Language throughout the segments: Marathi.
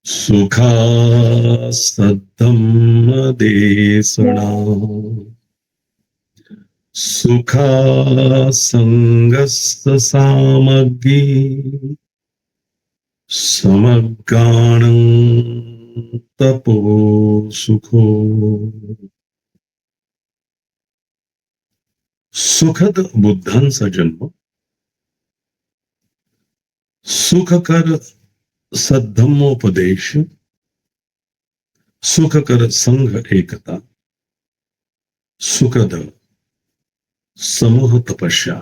सुखासद्धम देसणा सुखासंगस्त सामग्री समगानं तपो सुखो. सुखद बुद्धांचा जन्म, सुखकर सद्धम्मोपदेश, सुखकर संघ एकता, सुखद समूह तपस्या.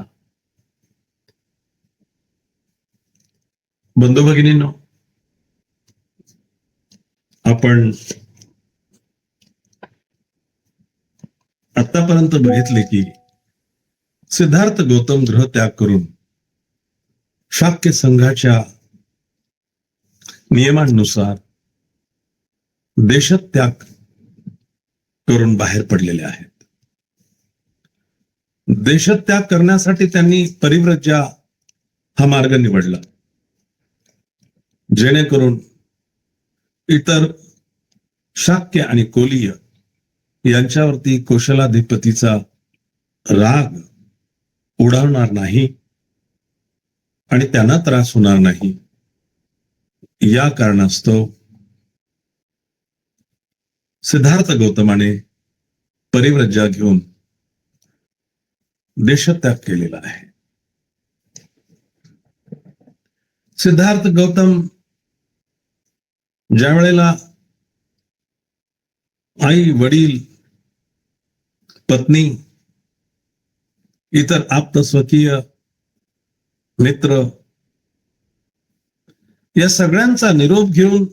बंधू भगिनींनो, आपण आतापर्यंत बघितले की सिद्धार्थ गौतम ग्रह त्याग करून शाक्य संघाच्या नियमांनुसार देशत्याग करून बाहेर पडलेले आहेत. देशत्याग करण्यासाठी त्यांनी परिव्रज्या हा मार्ग निवडला, जेणेकरून इतर शाक्य आणि कोलीय यांच्यावरती कौशलाधिपतीचा राग उडावणार नाही आणि त्यांना त्रास होणार नाही. या कारणास्तव सिद्धार्थ गौतमाने परिव्रज्या घेऊन देशत्याग केलेला आहे. सिद्धार्थ गौतम ज्या वेळेला आई, वडील, पत्नी, इतर आप्त स्वकीय मित्र या सगळ्यांचा निरोप घेऊन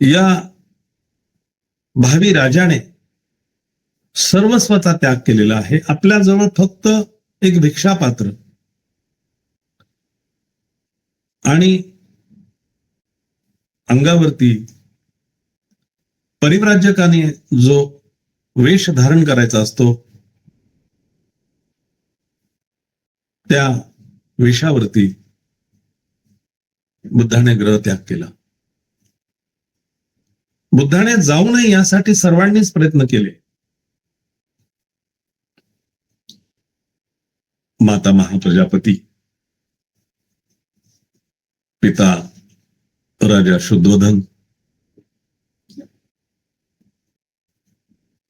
या भावी राजाने सर्वस्वचा त्याग केलेला आहे. आपल्याजवळ फक्त एक भिक्षापात्र आणि अंगावरती परिव्राजकाने जो वेश धारण करायचा असतो त्या वेशावरती बुद्धाने ग्रह त्याग केला. बुद्धाने जाऊ नये यासाठी सर्वांनीच प्रयत्न केले. माता महाप्रजापती, पिता राजा शुद्धोधन,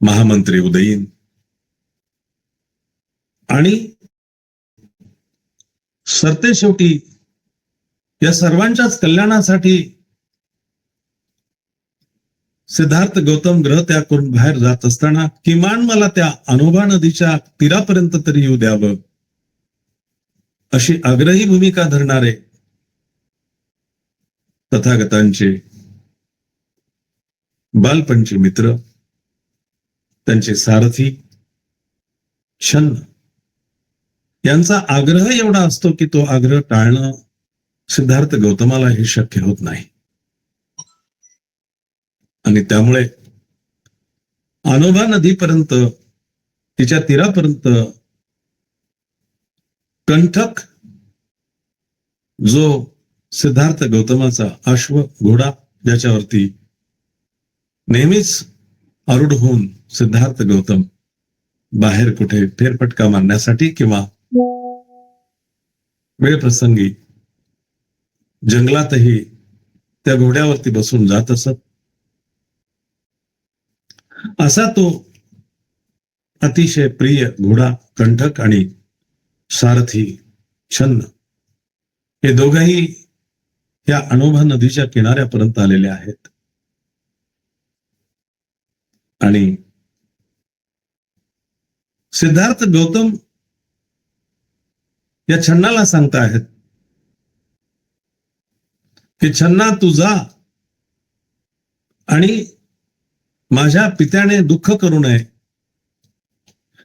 महामंत्री उदयीन आणि सरतेशेवटी या सर्वांच्याच कल्याणासाठी सिद्धार्थ गौतम ग्रह त्याग करून बाहेर जात असताना किमान मला त्या अनोभा नदीच्या तीरापर्यंत तरी येऊ द्यावं अशी आग्रही भूमिका धरणारे तथागतांचे बालपणचे मित्र, त्यांचे सारथी छन्न यांचा आग्रह एवढा असतो की तो आग्रह टाळणं सिद्धार्थ गौतमाला हे शक्य होत नाही. आणि त्यामुळे अनोभा नदीपर्यंत, तिच्या तीरापर्यंत कंठक जो सिद्धार्थ गौतमाचा अश्व, घोडा, ज्याच्यावरती नेहमीच आरूढ होऊन सिद्धार्थ गौतम बाहेर कुठे फेरफटका मारण्यासाठी किंवा वेळ प्रसंगी जंगलातही त्या घोड्यावरती बसून जात असत. असा तो अतिशय प्रिय घोडा कंठक आणि सारथी छन्न हे दोघंही या अनोभा नदीच्या किनाऱ्यापर्यंत आलेले आहेत. आणि सिद्धार्थ गौतम या छन्नाला सांगता आहेत की छन्ना तू जा आणि माझ्या पित्याने दुःख करू नये,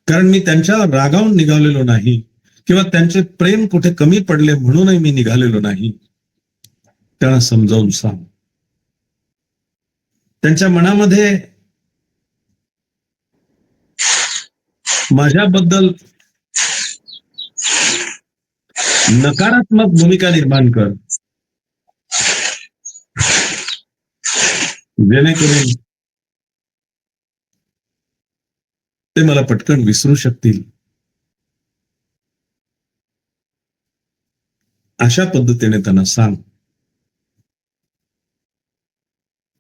कारण मी त्यांच्यावर रागावून निघालेलो नाही किंवा त्यांचे प्रेम कुठे कमी पडले म्हणूनही मी निघालेलो नाही. त्यांना समजावून सांग. त्यांच्या मनामध्ये माझ्याबद्दल नकारात्मक भूमिका निर्माण कर जेणेकरून ते मला पटकन विसरू शकतील, अशा पद्धतीने त्यांना सांग.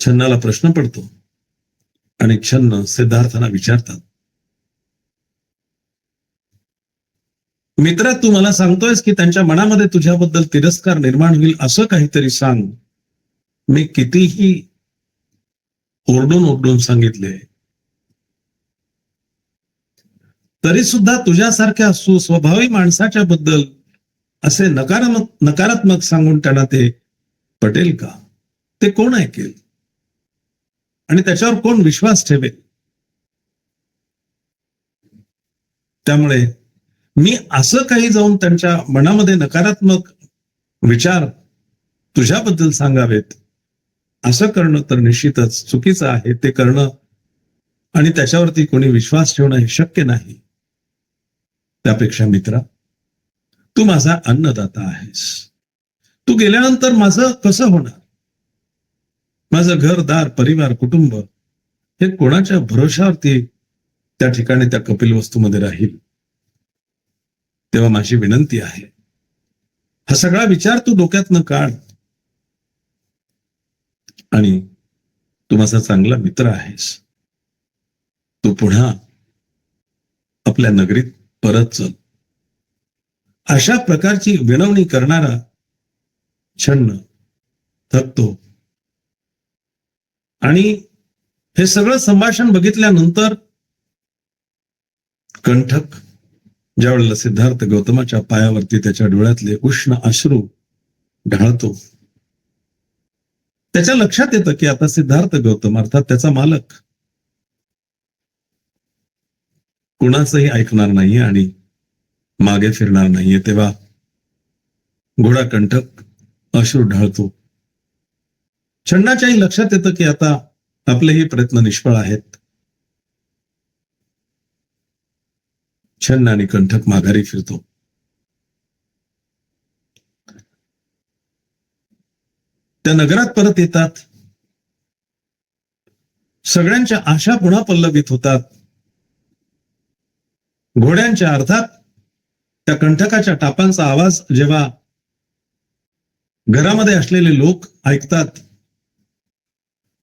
छन्नाला प्रश्न पडतो आणि छन्न सिद्धार्थाला विचारतात, मित्रा, तू मला सांगतोयस की त्यांच्या मनामध्ये तुझ्याबद्दल तिरस्कार निर्माण होईल असं काहीतरी सांग. मी कितीही ओरडून ओरडून सांगितले तरी सुद्धा तुझ्यासारख्या सुस्वभावी माणसाच्या बद्दल असे नकारात्मक सांगून त्यांना ते पटेल का? ते कोण ऐकेल आणि त्याच्यावर कोण विश्वास ठेवेल? त्यामुळे मी असं काही जाऊन त्यांच्या मनामध्ये नकारात्मक विचार तुझ्याबद्दल सांगावेत असं करणं तर निश्चितच चुकीचं आहे. ते करणं आणि त्याच्यावरती कोणी विश्वास ठेवणं हे शक्य नाही. त्यापेक्षा मित्रा, तू माझा अन्नदाता आहेस. तू गेल्यानंतर माझं कसं होणार? माझं घरदार, परिवार, कुटुंब हे कोणाच्या भरोशावरती त्या ठिकाणी त्या कपिलवस्तूमध्ये राहील? तेव्हा माझी विनंती आहे, हा सगळा विचार तू डोक्यातनं काढ आणि तू माझा चांगला मित्र आहेस. तू पुन्हा आपल्या नगरीत परत चल. अशा प्रकारची विनवणी करणारा छन्न थकतो आणि हे सगळं संभाषण बघितल्यानंतर कंठक ज्या वेळेला सिद्धार्थ गौतमाच्या पायावरती त्याच्या डोळ्यातले उष्ण अश्रू ढाळतो, त्याच्या लक्षात येतं की आता सिद्धार्थ गौतम अर्थात त्याचा मालक कुणाचंही ऐकणार नाहीये आणि मागे फिरणार नाहीये. तेव्हा घोडा कंठक अश्रू ढाळतो. छन्नाच्याही लक्षात येतं की आता आपलेही प्रयत्न निष्फळ आहेत. छन्न आणि कंठक माघारी फिरतो. त्या नगरात परत येतात. सगळ्यांच्या आशा पुन्हा पल्लवित होतात. घोड्यांच्या अर्थात त्या कंठकाच्या टापांचा आवाज जेव्हा घरामध्ये असलेले लोक ऐकतात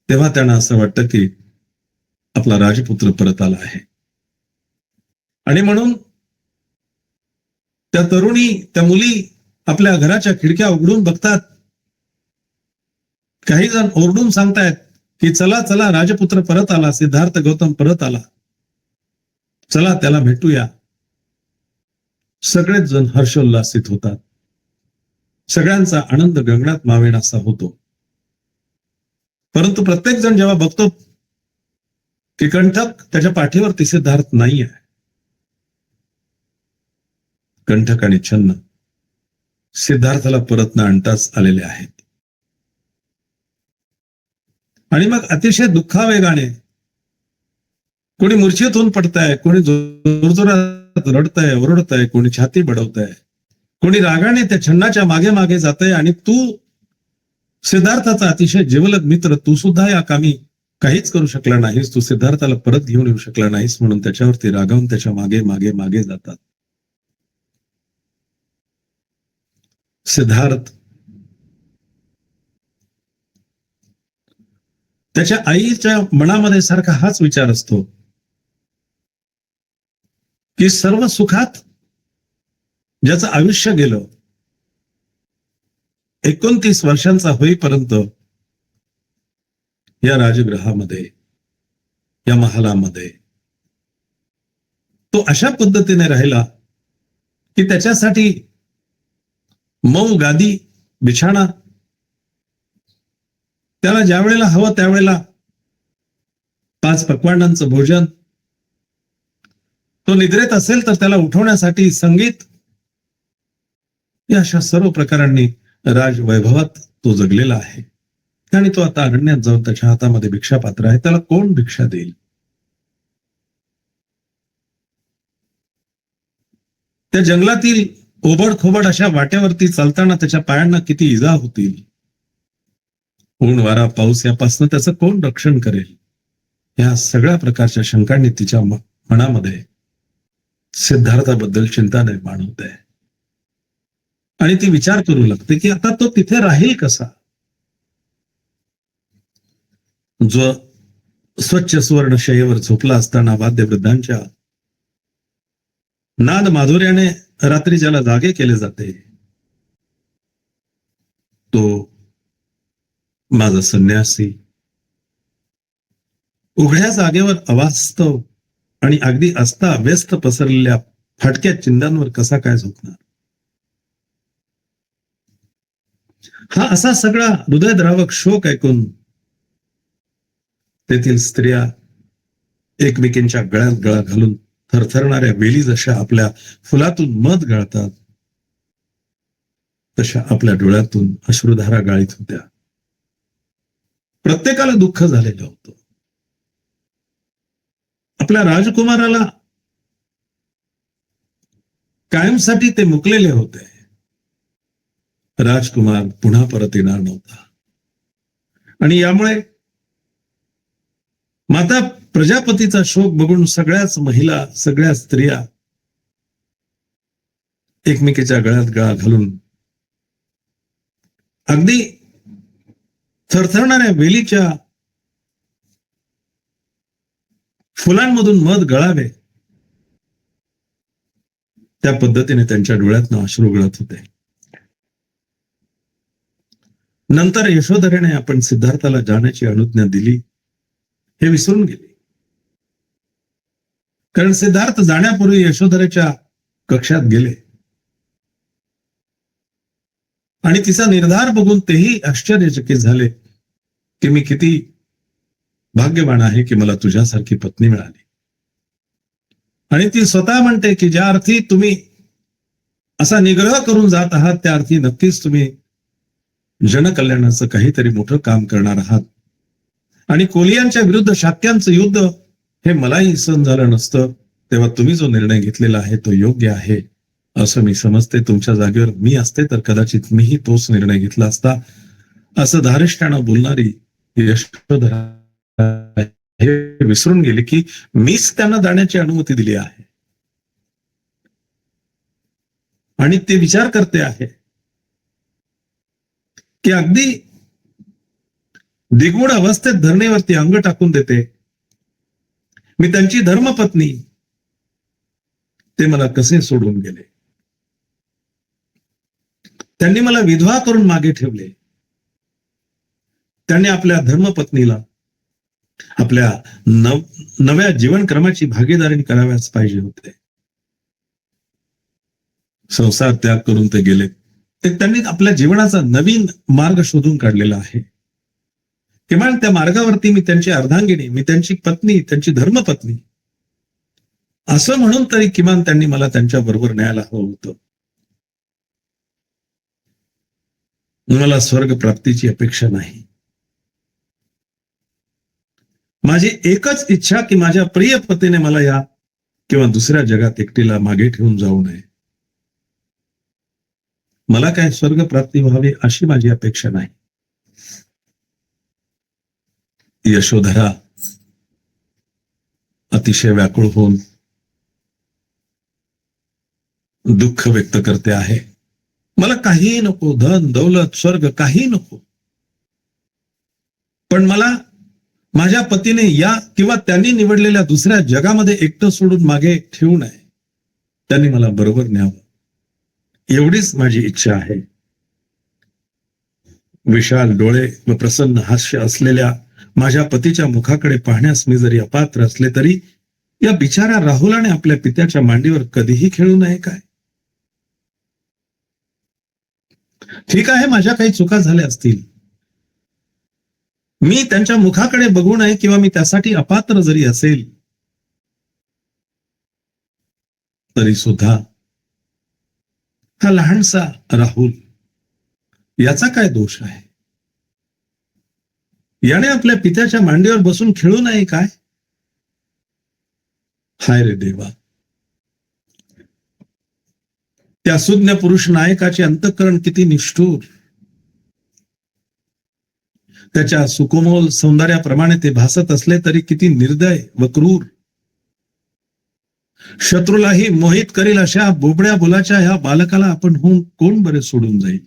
तेव्हा त्यांना असं वाटतं की आपला राजपुत्र परत आला आहे. आणि म्हणून त्या तरुणी, त्या मुली आपल्या घराच्या खिडक्या उघडून बघतात. काही जण ओरडून सांगतायत की चला चला, राजपुत्र परत आला, सिद्धार्थ गौतम परत आला, चला त्याला भेटूया. सगळेच जण हर्षोल्लासित होतात. सगळ्यांचा आनंद गगनात मावेनासा होतो. परंतु प्रत्येक जण जेव्हा बघतो की कंठक त्याच्या पाठीवरती सिद्धार्थ नाही आहे, कंठक आणि छन्न सिद्धार्थाला परत न आणताच आलेले आहेत. आणि मग अतिशय दुःखावेगाने कोणी मूर्छित होऊन पडताय, कोणी जोरजोरात रडतंय, ओरडतंय, कोणी छाती बडवतंय, कोणी रागाने त्या छन्नाच्या मागे मागे जातंय. आणि तू सिद्धार्थाचा अतिशय जिवलग मित्र, तू सुद्धा या कामी काहीच करू शकला नाहीस, तू सिद्धार्थाला परत घेऊन येऊ शकला नाहीस, म्हणून त्याच्यावरती रागावून त्याच्या मागे मागे मागे जातात. सिद्धार्थ त्याच्या आईच्या मनामध्ये सारखा हाच विचार असतो की सर्व सुखात ज्याचं आयुष्य गेलं, 29 वर्षांचा होईपर्यंत या राजगृहामध्ये, या महालामध्ये तो अशा पद्धतीने राहिला की त्याच्यासाठी मऊ गादी, बिछाणा, त्याला ज्या वेळेला हवं त्यावेळेला 5 पक्वान्नांचं भोजन, तो निद्रेत असेल तर त्याला उठवण्यासाठी संगीत, या अशा सर्व प्रकारांनी राजवैभवात तो जगलेला आहे. आणि तो आता अरण्यात जाऊन त्याच्या हातामध्ये भिक्षापात्र आहे. त्याला कोण भिक्षा देईल? त्या जंगलातील ओबड खोबड अशा वाट्यावरती चालताना त्याच्या पायांना किती इजा होतील. ऊन वारा पाऊस यापासून त्याचं कोण रक्षण करेल? या सगळ्या प्रकारच्या शंकांनी तिच्या मनामध्ये सिद्धार्थाबद्दल चिंता निर्माण होते आणि ती विचार करू लागते की आता तो तिथे राहील कसा, जो स्वच्छ सुवर्ण शय्येवर झोपला असताना वाद्यवृद्धांच्या नाद माधुर्याने रात्री ज्याला जागे केले जाते, तो माझा संन्यासी उघड्या जागेवर अवास्तव आणि अगदी अस्ताव्यस्त पसरलेल्या फाटक्या चिंध्यांवर कसा काय झोपणार? हा असा सगळा हृदयद्रावक शोक ऐकून तेथील स्त्रिया एकमेकींच्या गळ्यात गळा घालून थरथरणाऱ्या वेली जशा आपल्या फुलातून मध गळतात, तशा आपल्या डोळ्यातून अश्रुधारा गाळीत होत्या. प्रत्येकाला दुःख झालेलं होतं. आपल्या राजकुमाराला कायमसाठी ते मुकलेले होते. राजकुमार पुन्हा परत येणार नव्हता आणि यामुळे माता प्रजापतीचा शोक बघून सगळ्याच महिला, सगळ्या स्त्रिया एकमेकीच्या गळ्यात गळा घालून अगदी थरथरणाऱ्या वेलीच्या फुलांमधून मध गळावे त्या पद्धतीने त्यांच्या डोळ्यातनं अश्रू गळत होते. नंतर यशोधरेने आपण सिद्धार्थाला जाण्याची अनुज्ञा दिली हे विसरून गेली. कारण सिद्धार्थ जाण्यापूर्वी यशोधरेच्या कक्षात गेले आणि तिचा निर्धार बघून तेही आश्चर्यचकित झाले की मी किती भाग्यवान आहे की मला तुझ्यासारखी पत्नी मिळाली. आणि ती स्वतः म्हणते की ज्या अर्थी तुम्ही असा निग्रह करून जात आहात, त्या अर्थी नक्कीच तुम्ही जनकल्याणाचं काहीतरी मोठं काम करणार आहात. आणि कोलियांच्या विरुद्ध शाक्यांचं युद्ध हे मलाही सहन झालं नसतं, तेव्हा तुम्ही जो निर्णय घेतलेला आहे तो योग्य आहे असं मी समजते. तुमच्या जागेवर मी असते तर कदाचित मीही तोच निर्णय घेतला असता, असं धारिष्ट्यानं बोलणारी यशोधरा हे विसरून गेली की मीच त्यांना जाण्याची अनुमती दिली आहे. आणि ते विचार करते आहे की अगदी दिगूढ अवस्थेत धरणीवरती अंग टाकून देते. मी त्यांची धर्मपत्नी, ते मला कसे सोडून गेले. त्यांनी मला विधवा करून मागे ठेवले. त्यांनी आपल्या धर्मपत्नीला आपल्या नव्या जीवनक्रमाची भागीदारी कराव्याच पाहिजे होते. संसार त्याग करून ते गेले. त्यांनी आपल्या जीवनाचा नवीन मार्ग शोधून काढलेला आहे. किमान त्या मार्गावरती मी त्यांची अर्धांगिनी, मी त्यांची पत्नी, त्यांची धर्मपत्नी असं म्हणून तरी किमान त्यांनी मला त्यांच्या बरोबर न्यायला हवं होतं. मला स्वर्ग प्राप्तीची अपेक्षा नाही. माझी एकच इच्छा की माझ्या प्रिय पतीने मला या किंवा दुसऱ्या जगात एकटीला मागे ठेवून जाऊ नये. मला काय स्वर्ग प्राप्ती व्हावी अशी माझी अपेक्षा नाही. यशोधरा अतिशय व्याकुळ होऊन दुःख व्यक्त करते आहे. मला काहीही नको, धन दौलत स्वर्ग काही नको, पण मला माझ्या पतीने या किंवा त्यांनी निवडलेल्या दुसऱ्या जगामध्ये एकटं सोडून मागे ठेवू नये. त्यांनी मला बरोबर न्यावं एवढीच माझी इच्छा आहे. विशाल डोळे व प्रसन्न हास्य असलेल्या माझ्या पतीच्या मुखाकडे पाहण्यास मी जरी अपात्र असले तरी या बिचाऱ्या राहुलाने आपल्या पित्याच्या मांडीवर कधीही खेळू नये काय? ठीक आहे, माझ्या काही चुका झाल्या असतील. मी त्यांच्या मुखाकडे बघू नये किंवा मी त्यासाठी अपात्र जरी असेल तरी सुद्धा हा लहानसा राहुल, याचा काय दोष आहे? याने आपल्या पित्याच्या मांडीवर बसून खेळू नये काय? हाय रे देवा, त्या सुज्ञ पुरुष नायकाचे अंतःकरण किती निष्ठुर. त्याच्या सुकोमोल सौंदर्याप्रमाणे ते भासत असले तरी किती निर्दय व क्रूर. शत्रूलाही मोहित करील अशा बोबड्या बोलाच्या ह्या बालकाला आपण होऊन कोण बरे सोडून जाईल.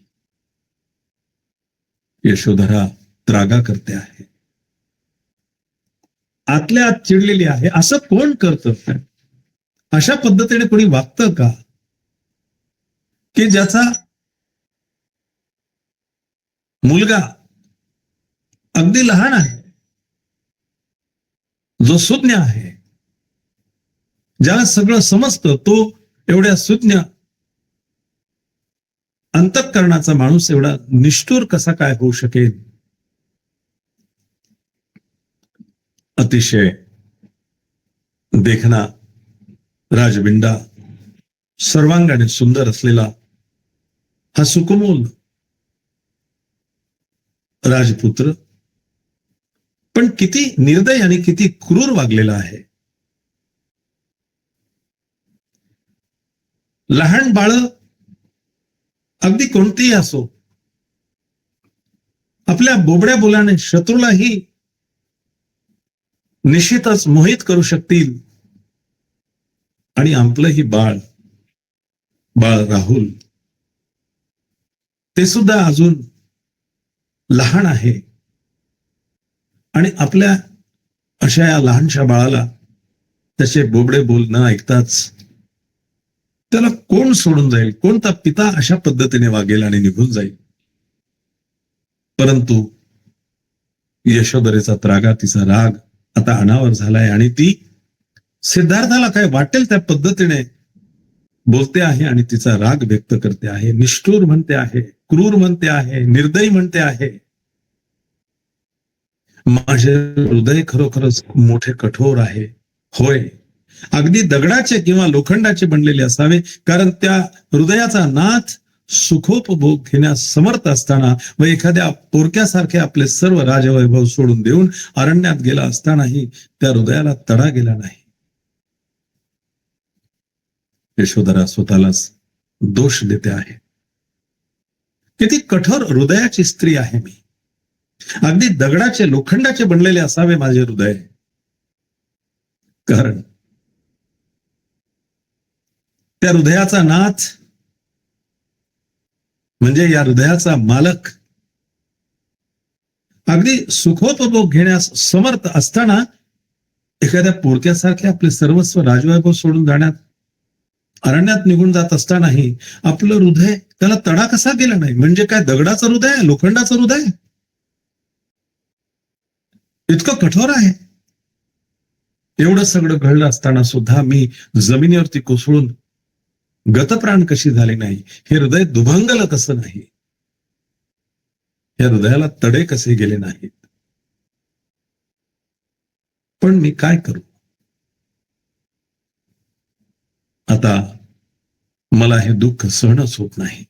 यशोधरा त्रागा करते आहे, आतल्या आत चिडलेली आहे. असं कोण करतं? अशा पद्धतीने कोणी वागतं का, की ज्याचा मुलगा अगदी लहान आहे, जो सुज्ञ आहे, ज्याला सगळं समजतं, तो एवढ्या सुज्ञ अंतःकरणाचा माणूस एवढा निष्ठुर कसा काय होऊ शकेल? अतिशय देखना, राजबिंडा, सर्वांगाने सुंदर असलेला हा सुकोमोल राजपुत्र पण किती निर्दय आणि किती क्रूर वागलेला आहे. लहान बाळ अगदी कोणतीही असो, आपल्या बोबड्या बोलाने शत्रूलाही निश्चितच मोहित करू शकतील. आणि आपलंही बाळ राहुल, ते सुद्धा अजून लहान आहे. आणि आपल्या अशा या लहानशा बाळाला त्याचे बोबडे बोल न ऐकताच त्याला कोण सोडून जाईल? कोणता पिता अशा पद्धतीने वागेल आणि निघून जाईल? परंतु यशोधरेचा त्रागा, तिचा राग आता अनावर झालाय आणि ती सिद्धार्थाला काय वाटेल त्या पद्धतीने बोलते आहे आणि तिचा राग व्यक्त करते आहे. निष्ठुर म्हणते आहे, क्रूर म्हणते आहे, निर्दयी म्हणते आहे. माझे हृदय खरोखरच मोठे कठोर आहे. होय, अगदी दगडाचे किंवा लोखंडाचे बनलेले असावे, कारण त्या हृदयाचा नाथ सुखोपभोग घेण्यास समर्थ असताना व एखाद्या पोरक्यासारखे आपले सर्व राजवैभव सोडून देऊन अरण्यात गेला असतानाही त्या हृदयाला तडा गेला नाही. यशोधरा स्वतःलाच दोष देते आहे. किती कठोर हृदयाची स्त्री आहे मी. अगदी दगडाचे, लोखंडाचे बनलेले असावे माझे हृदय, कारण त्या हृदयाचा नाथ म्हणजे या हृदयाचा मालक अगदी सुखोपभोग घेण्यास समर्थ असताना एखाद्या पोरक्यासारखे आपले सर्वस्व राजवैभव सोडून जाण्यात, अरण्यात निघून जात असतानाही आपलं हृदय त्याला तडा कसा गेला नाही? म्हणजे काय दगडाचं हृदय, लोखंडाचं हृदय इतकं कठोर आहे? एवढं सगळं घडलं असताना सुद्धा मी जमिनीवरती कोसळून गतप्राण कशी झाली नाही? हे हृदय दुभंगलं कसं नाही? या हृदयाला तडे कसे गेले नाहीत? पण मी काय करू? आता मला हे दुःख सहनच होत नाही.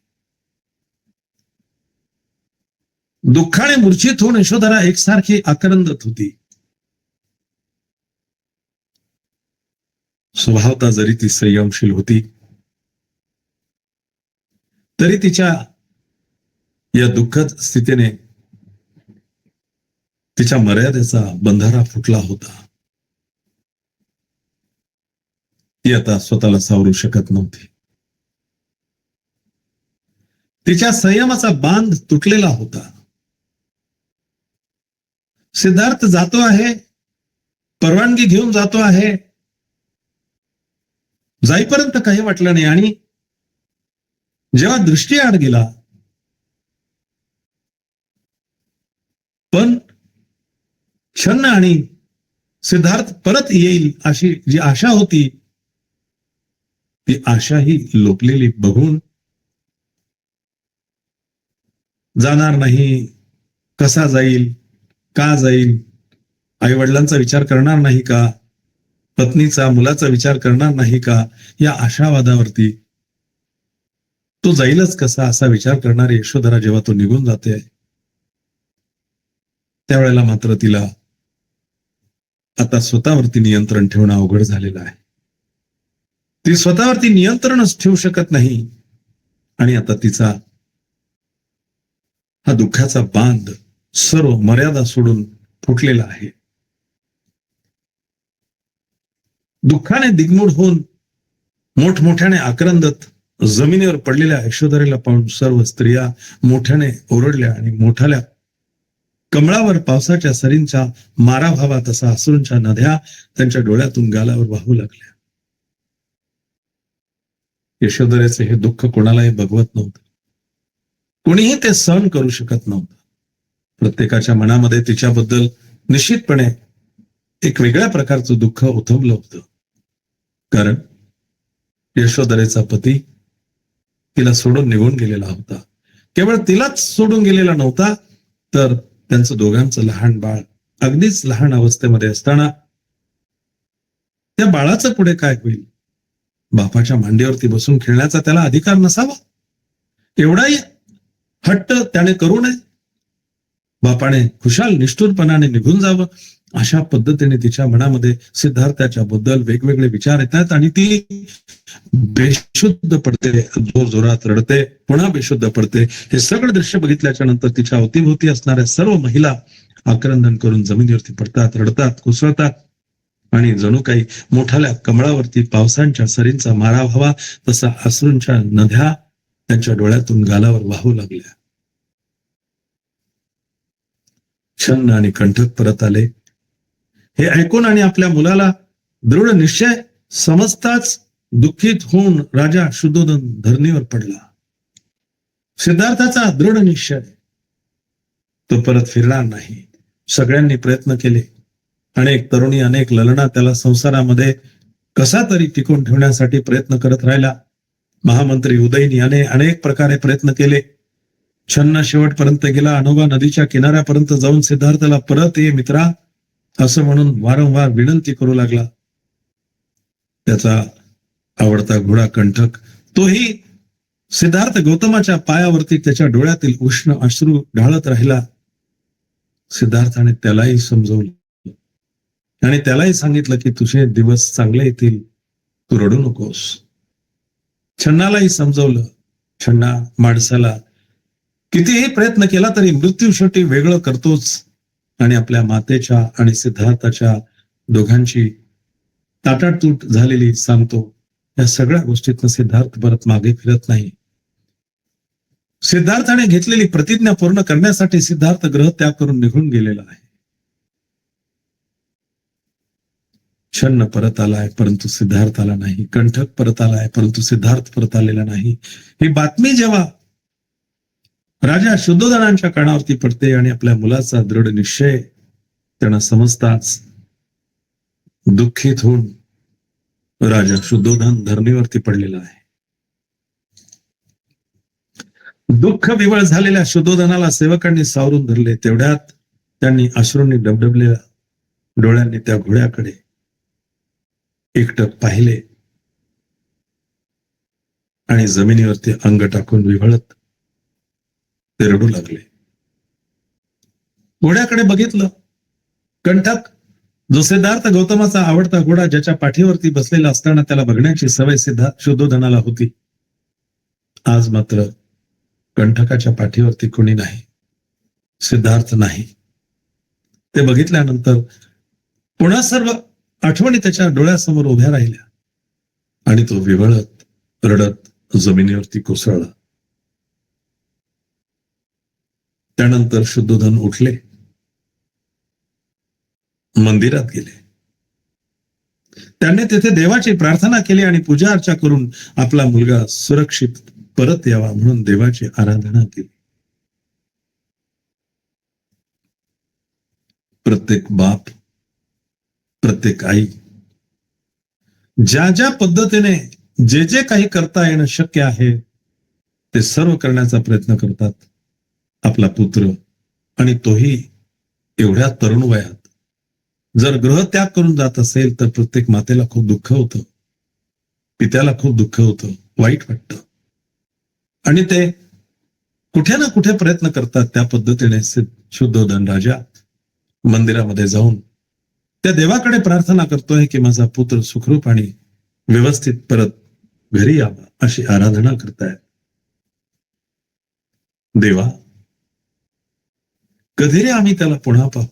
दुःखाने मूर्छित होऊन यशोधरा एकसारखी आक्रंदत होती. स्वभावता जरी ती संयमशील होती, तरी तिच्या या दुःखद स्थितीने तिच्या मर्यादेचा बंधारा फुटला होता. ती आता स्वतःला सावरू शकत नव्हती. तिच्या संयमाचा बांध तुटलेला होता. सिद्धार्थ जातो आहे, परवानगी घेऊन जातो आहे, जाईपर्यंत काही वाटलं नाही. आणि जेव्हा दृष्टीआड गेला, पण क्षण आणि सिद्धार्थ परत येईल अशी जी आशा होती, ती आशाही लोपलेली बघून जाणार नाही, कसा जाईल, का जाईल, आई वडिलांचा विचार करणार नाही का, पत्नीचा, मुलाचा विचार करणार नाही का, या आशावादावरती तो जाईलच कसा असा विचार करणारी यशोधरा जेव्हा तो निघून जाते, त्यावेळेला मात्र तिला आता स्वतःवरती नियंत्रण ठेवणं अवघड झालेलं आहे. ती स्वतःवरती नियंत्रणच ठेवू शकत नाही. आणि आता तिचा हा दुःखाचा बांध सर्व मर्यादा सोडून फुटलेला आहे. दुःखाने दिग्मूढ होऊन मोठमोठ्याने आक्रंदत जमिनीवर पडलेल्या यशोधरेला पाहून सर्व स्त्रिया मोठ्याने ओरडल्या आणि मोठाल्या कमळावर पावसाच्या सरींचा मारा व्हावा तसा अश्रूंच्या नद्या त्यांच्या डोळ्यातून गालावर वाहू लागल्या. यशोधरेचे हे दुःख कोणालाही बघवत नव्हतं. कोणीही ते सहन करू शकत नव्हतं. प्रत्येकाच्या मनामध्ये तिच्याबद्दल निश्चितपणे एक वेगळ्या प्रकारचं दुःख ओथंबलं होतं. कारण यशोधरेचा पती तिला सोडून निघून गेलेला होता. केवळ तिलाच सोडून गेलेला नव्हता, तर त्यांचं दोघांचं लहान बाळ अगदीच लहान अवस्थेमध्ये असताना त्या बाळाचं पुढे काय होईल? बापाच्या मांडीवरती बसून खेळण्याचा त्याला अधिकार नसावा? एवढाही हट्ट त्याने करू नये? बापाने खुशाल निष्ठुरपणाने निघून जावं अशा पद्धतीने तिच्या मनामध्ये सिद्धार्थाच्या बद्दल वेगवेगळे विचार येतात आणि ती बेशुद्ध पडते, जोर जोरात रडते, पुन्हा बेशुद्ध पडते. हे सगळं दृश्य बघितल्याच्या नंतर तिच्या अवतीभोवती असणाऱ्या सर्व महिला आक्रंदन करून जमिनीवरती पडतात, रडतात, कोसळतात आणि जणू काही मोठाल्या कमळावरती पावसांच्या सरींचा मारा व्हावा तसा अश्रूंच्या नद्या त्यांच्या डोळ्यातून गालावर वाहू लागल्या. छन्न आणि कंठक परत आले. हे ऐकून आणि आपल्या मुलाला दृढ निश्चय समजताच दुःखित होऊन राजा शुद्धोधन धरणीवर पडला. सिद्धार्थाचा दृढ निश्चय, तो परत फिरणार नाही. सगळ्यांनी प्रयत्न केले. अनेक तरुणी, अनेक ललना त्याला संसारामध्ये कसा तरी टिकून ठेवण्यासाठी प्रयत्न करत राहिला. महामंत्री उदयनी अनेक प्रकारे प्रयत्न केले. छन्न शेवटपर्यंत गेला. अनोबा नदीच्या किनाऱ्यापर्यंत जाऊन सिद्धार्थाला परत ये मित्रा असं म्हणून वारंवार विनंती करू लागला. त्याचा आवडता घोडा कंठक तोही सिद्धार्थ गौतमाच्या पायावरती त्याच्या डोळ्यातील उष्ण अश्रू ढाळत राहिला. सिद्धार्थाने त्यालाही समजवलं आणि त्यालाही सांगितलं की तुझे दिवस चांगले येतील, तू रडू नकोस. छन्नालाही समजवलं. छन्ना माणसाला कितीही प्रयत्न केला तरी मृत्यू शेवटी वेगळं करतोच आणि आपल्या मातेच्या आणि सिद्धार्थाच्या दोघांची ताटातूट झालेली सांगतो. या सगळ्या गोष्टीतनं सिद्धार्थ परत मागे फिरत नाही. सिद्धार्थाने घेतलेली प्रतिज्ञा पूर्ण करण्यासाठी सिद्धार्थ ग्रह त्याग करून निघून गेलेला आहे. छन्न परत आलाय परंतु सिद्धार्थ आला नाही. कंठक परत आलाय परंतु सिद्धार्थ परत आलेला नाही. ही बातमी जेव्हा राजा शुद्धोधनांच्या कानावरती पडते आणि आपल्या मुलाचा दृढ निश्चय त्यांना समजताच दुःखित होऊन राजा शुद्धोधन धरणीवरती पडलेला आहे. दुःख विवळ झालेल्या शुद्धोधनाला सेवकांनी सावरून धरले. तेवढ्यात त्यांनी अश्रूंनी डबडबलेल्या डोळ्यांनी त्या घोड्याकडे एकटक पाहिले आणि जमिनीवरती अंग टाकून विव्हळत ते रडू लागले. घोड्याकडे बघितलं. कंठक जो सिद्धार्थ गौतमाचा आवडता घोडा ज्याच्या पाठीवरती बसलेला असताना त्याला बघण्याची सवय शुद्धोधनाला होती, आज मात्र कंठकाच्या पाठीवरती कोणी नाही, सिद्धार्थ नाही. ते बघितल्यानंतर पुन्हा सर्व आठवणी त्याच्या डोळ्यासमोर उभ्या राहिल्या आणि तो विव्हळत रडत जमिनीवरती कोसळला. त्यानंतर शुद्धोधन उठले, मंदिरात गेले. त्यांनी तेथे देवाची प्रार्थना केली आणि पूजा अर्चा करून आपला मुलगा सुरक्षित परत यावा म्हणून देवाची आराधना केली. प्रत्येक बाप, प्रत्येक आई ज्या ज्या पद्धतीने जे जे काही करता येणं शक्य आहे ते सर्व करण्याचा प्रयत्न करतात. आपला पुत्र आणि तोही एवढ्या तरुण वयात जर ग्रहत्याग करून जात असेल तर प्रत्येक मातेला खूप दुःख होतं, पित्याला खूप दुःख होतं, वाईट वाटतं आणि ते कुठे ना कुठे प्रयत्न करतात. त्या पद्धतीने शुद्धोधन राजा मंदिरामध्ये जाऊन त्या देवाकडे प्रार्थना करतोय की माझा पुत्र सुखरूप आणि व्यवस्थित परत घरी यावा अशी आराधना करतायत. देवा, कधी रे आम्ही त्याला पुन्हा पाहू,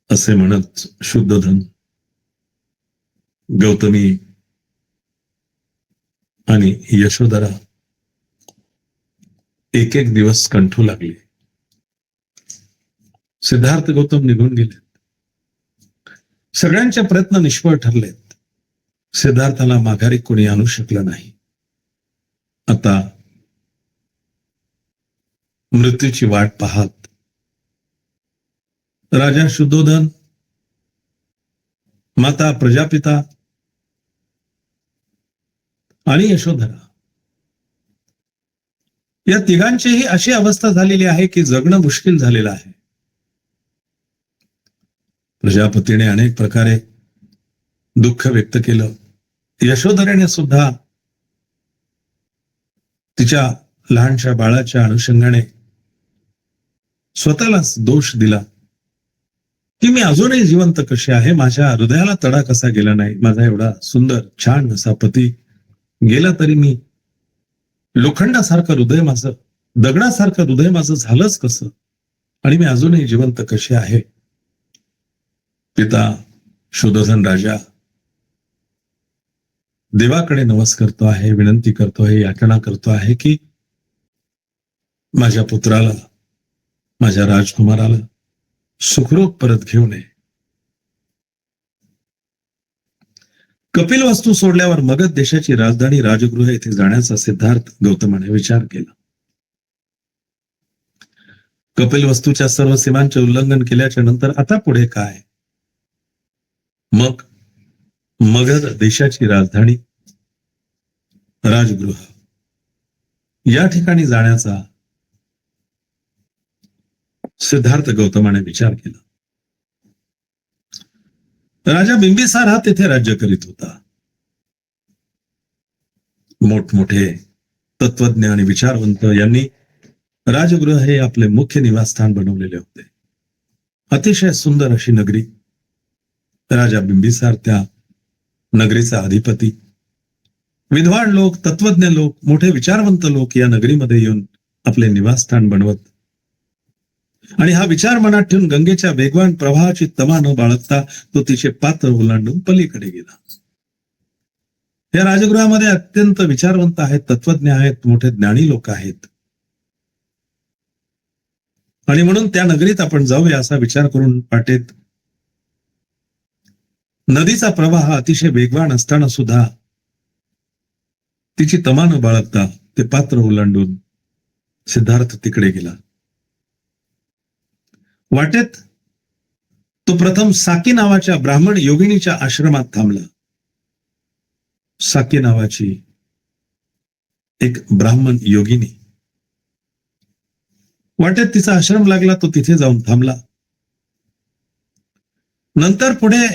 असे म्हणत शुद्धोधन, गौतमी आणि यशोधरा एक एक दिवस कंठू लागले. सिद्धार्थ गौतम निघून गेले. सगळ्यांचे प्रयत्न निष्फळ ठरलेत. सिद्धार्थाला माघारी कोणी आणू शकलं नाही. आता मृत्यूची वाट पाहत राजा शुद्धोधन, माता प्रजापिता आणि यशोधरा या तिघांचीही अशी अवस्था झालेली आहे की जगणं मुश्किल झालेलं आहे. प्रजापतीने अनेक प्रकारे दुःख व्यक्त केलं. यशोधरेने सुद्धा तिच्या लहानशा बाळाच्या अनुषंगाने स्वतःलाच दोष दिला की मी अजूनही जिवंत कशी आहे, माझ्या हृदयाला तडा कसा गेला नाही, माझा एवढा सुंदर छान असा पती गेला तरी मी लोखंडासारखं हृदय माझं, दगडासारखं हृदय माझं झालंच कसं, आणि मी अजूनही जिवंत कशी आहे. पिता शुद्धोधन राजा देवाकडे नवस करतो आहे, विनंती करतो आहे, याचना करतो आहे की माझ्या पुत्राला, माझ्या राजकुमाराला सुखरूप परत घेऊन ये. कपिलवस्तू सोडल्यावर मगध देशाची राजधानी राजगृह येथे जाण्याचा सिद्धार्थ गौतमाने विचार केला. कपिलवस्तूच्या सर्व सीमांचे उल्लंघन केल्याच्या नंतर आता पुढे काय? मग मगध देशाची राजधानी राजगृह या ठिकाणी जाण्याचा सिद्धार्थ गौतमाने विचार केला. राजा बिंबिसार हा तेथे राज्य करीत होता. मोठमोठे तत्वज्ञ आणि विचारवंत यांनी राजगृह हे आपले मुख्य निवासस्थान बनवलेले होते. अतिशय सुंदर अशी नगरी. राजा बिंबिसार त्या नगरीचा अधिपती. विद्वान लोक, तत्वज्ञ लोक, मोठे विचारवंत लोक या नगरीमध्ये येऊन आपले निवासस्थान बनवत आणि हा विचार मनात ठेवून गंगेच्या वेगवान प्रवाहाची तमा न बाळगता तो तिचे पात्र ओलांडून पलीकडे गेला. या राजगृहामध्ये अत्यंत विचारवंत आहेत, तत्वज्ञ आहेत, मोठे ज्ञानी लोक आहेत आणि म्हणून त्या नगरीत आपण जाऊया असा विचार करून वाटेत नदीचा प्रवाह अतिशय वेगवान असताना सुद्धा तिची तमा न बाळगता ते पात्र ओलांडून सिद्धार्थ तिकडे गेला. वाटेत तो प्रथम साकी नावाच्या ब्राह्मण योगिनीच्या आश्रमात थांबला. साकी नावाची एक ब्राह्मण योगिनी. वाटेत तिचा आश्रम लागला, तो तिथे जाऊन थांबला. नंतर पुढे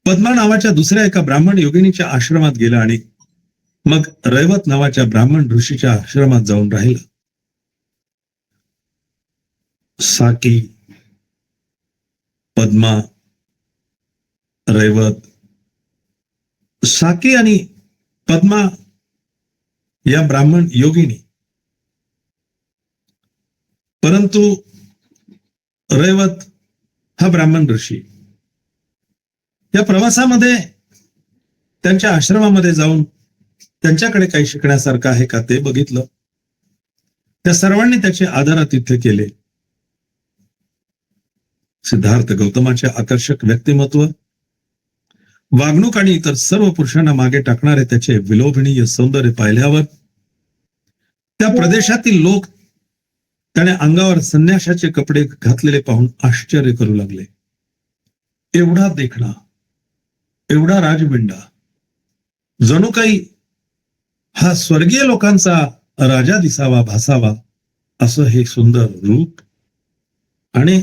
पद्मा नावाच्या दुसऱ्या एका ब्राह्मण योगिनीच्या आश्रमात गेला आणि मग रैवत नावाच्या ब्राह्मण ऋषीच्या आश्रमात जाऊन राहिला. साकी, पद्मा, रैवत, साकी आणि पद्मा या ब्राह्मण योगिनी, परंतु रैवत हा ब्राह्मण ऋषी या प्रवासामध्ये त्यांच्या आश्रमामध्ये जाऊन त्यांच्याकडे काही शिकण्यासारखं आहे का ते बघितलं. त्या सर्वांनी त्याचे आदरातिथ्य केले. सिद्धार्थ गौतमाचे आकर्षक व्यक्तिमत्व, वागणूक आणि इतर सर्व पुरुषांना मागे टाकणारे त्याचे विलोभनीय सौंदर्य पाहिल्यावर त्या प्रदेशातील लोक त्याने अंगावर संन्याशाचे कपडे घातलेले पाहून आश्चर्य करू लागले. एवढा देखणा, एवढा राजबिंडा, जणू काही हा स्वर्गीय लोकांचा राजा दिसावा, भासावा असं हे सुंदर रूप, आणि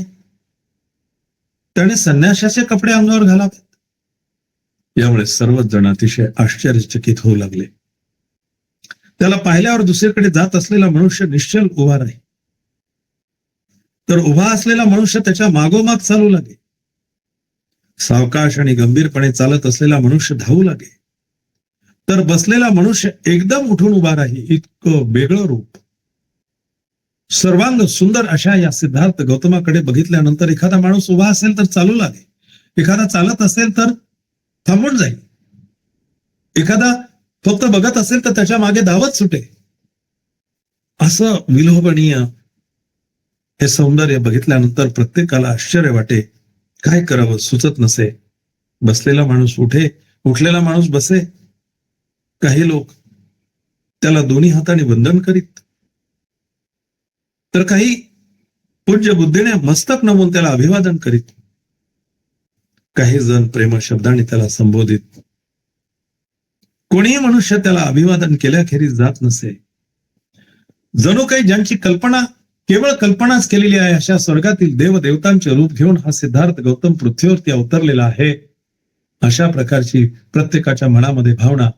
त्याने संन्याशाचे कपडे अंगावर घालावेत. यामुळे सर्वच जण अतिशय आश्चर्यचकित होऊ लागले. त्याला पाहिल्यावर दुसरीकडे जात असलेला मनुष्य निश्चल उभा राही, तर उभा असलेला मनुष्य त्याच्या मागोमाग चालू लागे. सावकाश आणि गंभीरपणे चालत असलेला मनुष्य धावू लागे. तर बसलेला मनुष्य एकदम उठून उभा राही इतकं वेगळं रूप. सर्वांग सुंदर अशा या सिद्धार्थ गौतमाकडे बघितल्यानंतर एखादा माणूस उभा असेल तर चालू लागे, एखादा चालत असेल तर थांबून जाईल, एखादा फक्त बघत असेल तर त्याच्या मागे धावत सुटे. असं विलोभनीय हे सौंदर्य बघितल्यानंतर प्रत्येकाला आश्चर्य वाटे. काय करावं सुचत नसे. बसलेला माणूस उठे, उठलेला माणूस बसे. काही लोक त्याला दोन्ही हाताने वंदन करीत, तर काही पूज्य बुद्धीने मस्तक नमून त्याला अभिवादन करीत. काही जण प्रेम शब्दाने त्याला संबोधित. कोणीही मनुष्य त्याला अभिवादन केल्याखेरीज जात नसे. जणू काही ज्यांची कल्पना केवळ कल्पनाच केलेली आहे अशा स्वर्गातील देवदेवतांचे रूप घेऊन हा सिद्धार्थ गौतम पृथ्वीवरती अवतरलेला आहे, अशा प्रकारची प्रत्येकाच्या मनामध्ये भावना.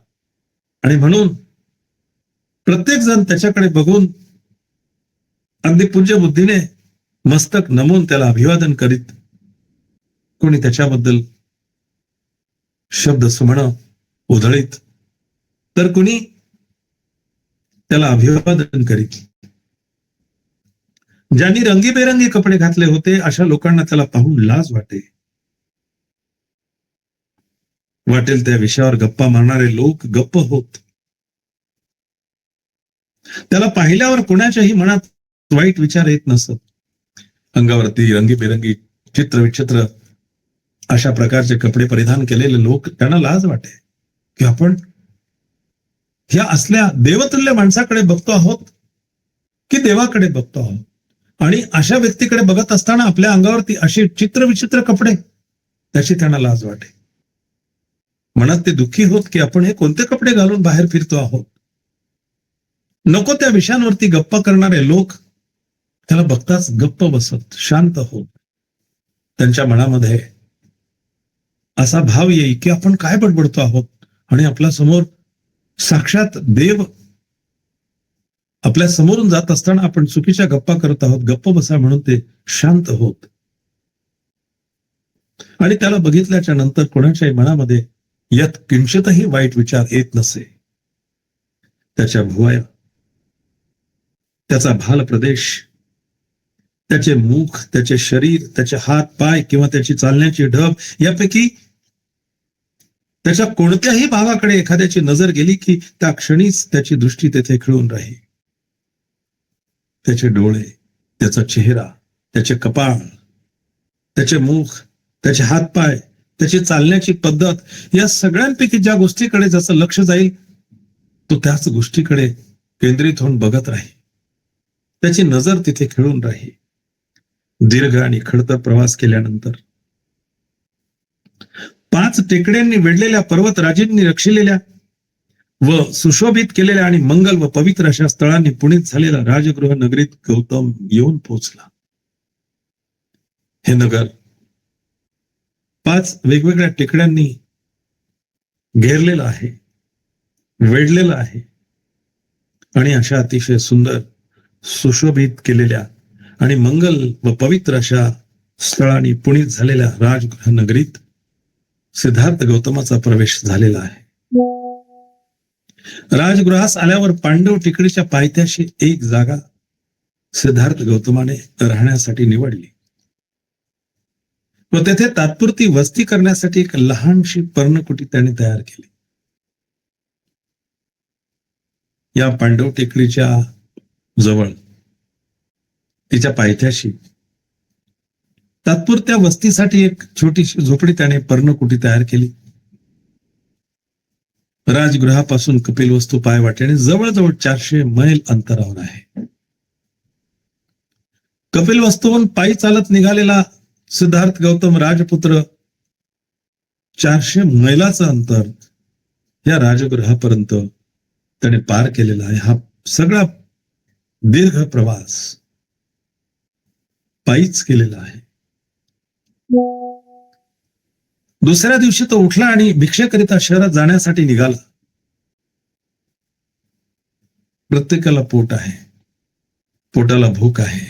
आणि म्हणून प्रत्येक जण त्याच्याकडे बघून अगदी पूज्य बुद्धीने मस्तक नमून त्याला अभिवादन करीत. कोणी त्याच्याबद्दल शब्द सुमन उधळीत, तर कोणी त्याला अभिवादन करीत. ज्यांनी रंगीबेरंगी कपडे घातले होते अशा लोकांना त्याला पाहून लाज वाटे. वाटेल त्या विषयावर गप्पा मारणारे लोक गप्प होत. त्याला पाहिल्यावर कोणाच्याही मनात वाईट विचार येत नसत. अंगावरती रंगीबेरंगी चित्र विचित्र अशा प्रकारचे कपडे परिधान केलेले लोक, त्यांना लाज वाटे की आपण ह्या असल्या देवतुल्य माणसाकडे बघतो आहोत की देवाकडे बघतो आहोत. आणि अशा व्यक्तीकडे बघत असताना आपल्या अंगावरती असे चित्रविचित्र कपडे, त्याची त्यांना लाज वाटे. मनात ते दुःखी होत की आपण हे कोणते कपडे घालून बाहेर फिरतो आहोत. नको त्या विषयांवरती गप्पा करणारे लोक त्याला बघताच गप्प बसत, शांत होत. त्यांच्या मनामध्ये असा भाव येईल की आपण काय बडबडतो आहोत आणि आपल्या समोर साक्षात देव आपल्या समोरून जात असताना आपण चुकीच्या गप्पा करत आहोत. गप्प बसा म्हणून ते शांत होत. आणि त्याला बघितल्याच्या नंतर कोणाच्याही मनामध्ये यात किंचितही वाईट विचार येत नसे. त्याच्या भुवया, त्याचा भाल प्रदेश, त्याचे मुख, त्याचे शरीर, त्याचे हात पाय किंवा त्याची चालण्याची ढब यापैकी त्याच्या कोणत्याही भागाकडे एखाद्याची नजर गेली की त्या क्षणीच त्याची दृष्टी तेथे खिळून राही. त्याचे डोळे, त्याचा चेहरा, त्याचे कपाळ, त्याचे मुख, त्याचे हातपाय, त्याची चालण्याची पद्धत, या सगळ्यांपैकी ज्या गोष्टीकडे जसं लक्ष जाईल तो त्याच गोष्टीकडे केंद्रित होऊन बघत राही. त्याची नजर तिथे खिळून राही. दीर्घ आणि खडतर प्रवास केल्यानंतर 5 टेकड्यांनी वेढलेल्या पर्वतराजींनी रक्षिलेल्या व सुशोभित केलेल्या आणि मंगल व पवित्र अशा स्थळांनी पुणित झालेला राजगृह नगरीत गौतम येऊन पोहोचला. हे नगर 5 वेगवेगळ्या टेकड्यांनी घेरलेलं आहे, वेढलेलं आहे आणि अशा अतिशय सुंदर सुशोभित केलेल्या आणि मंगल व पवित्र अशा स्थळांनी पुणित झालेल्या राजगृह नगरीत सिद्धार्थ गौतमाचा प्रवेश झालेला आहे. राजगृहास आल्यावर पांडव टेकडीच्या पायथ्याशी एक जागा सिद्धार्थ गौतमाने राहण्यासाठी निवडली व तेथे तात्पुरती वस्ती करण्यासाठी एक लहानशी पर्णकुटी त्याने तयार केली. या पांडव टेकडीच्या जवळ तिच्या पायथ्याशी तात्पुरत्या वस्तीसाठी एक छोटीशी झोपडी त्याने पर्णकुटी तयार केली. राजगृहापासून कपिलवस्तू पायवाटेने जवळजवळ 400 मैल अंतरावर आहे. कपिलवस्तूहून पायी चालत निघालेला सिद्धार्थ गौतम राजपुत्र 400 मैलाचं अंतर या राजगृहापर्यंत त्याने पार केलेला आहे. हा सगळा दीर्घ प्रवास पायीच केलेला आहे. दुसऱ्या दिवशी तो उठला आणि भिक्षेकरिता शहरात जाण्यासाठी निघाला. प्रत्येकाला पोट आहे, पोटाला भूक आहे,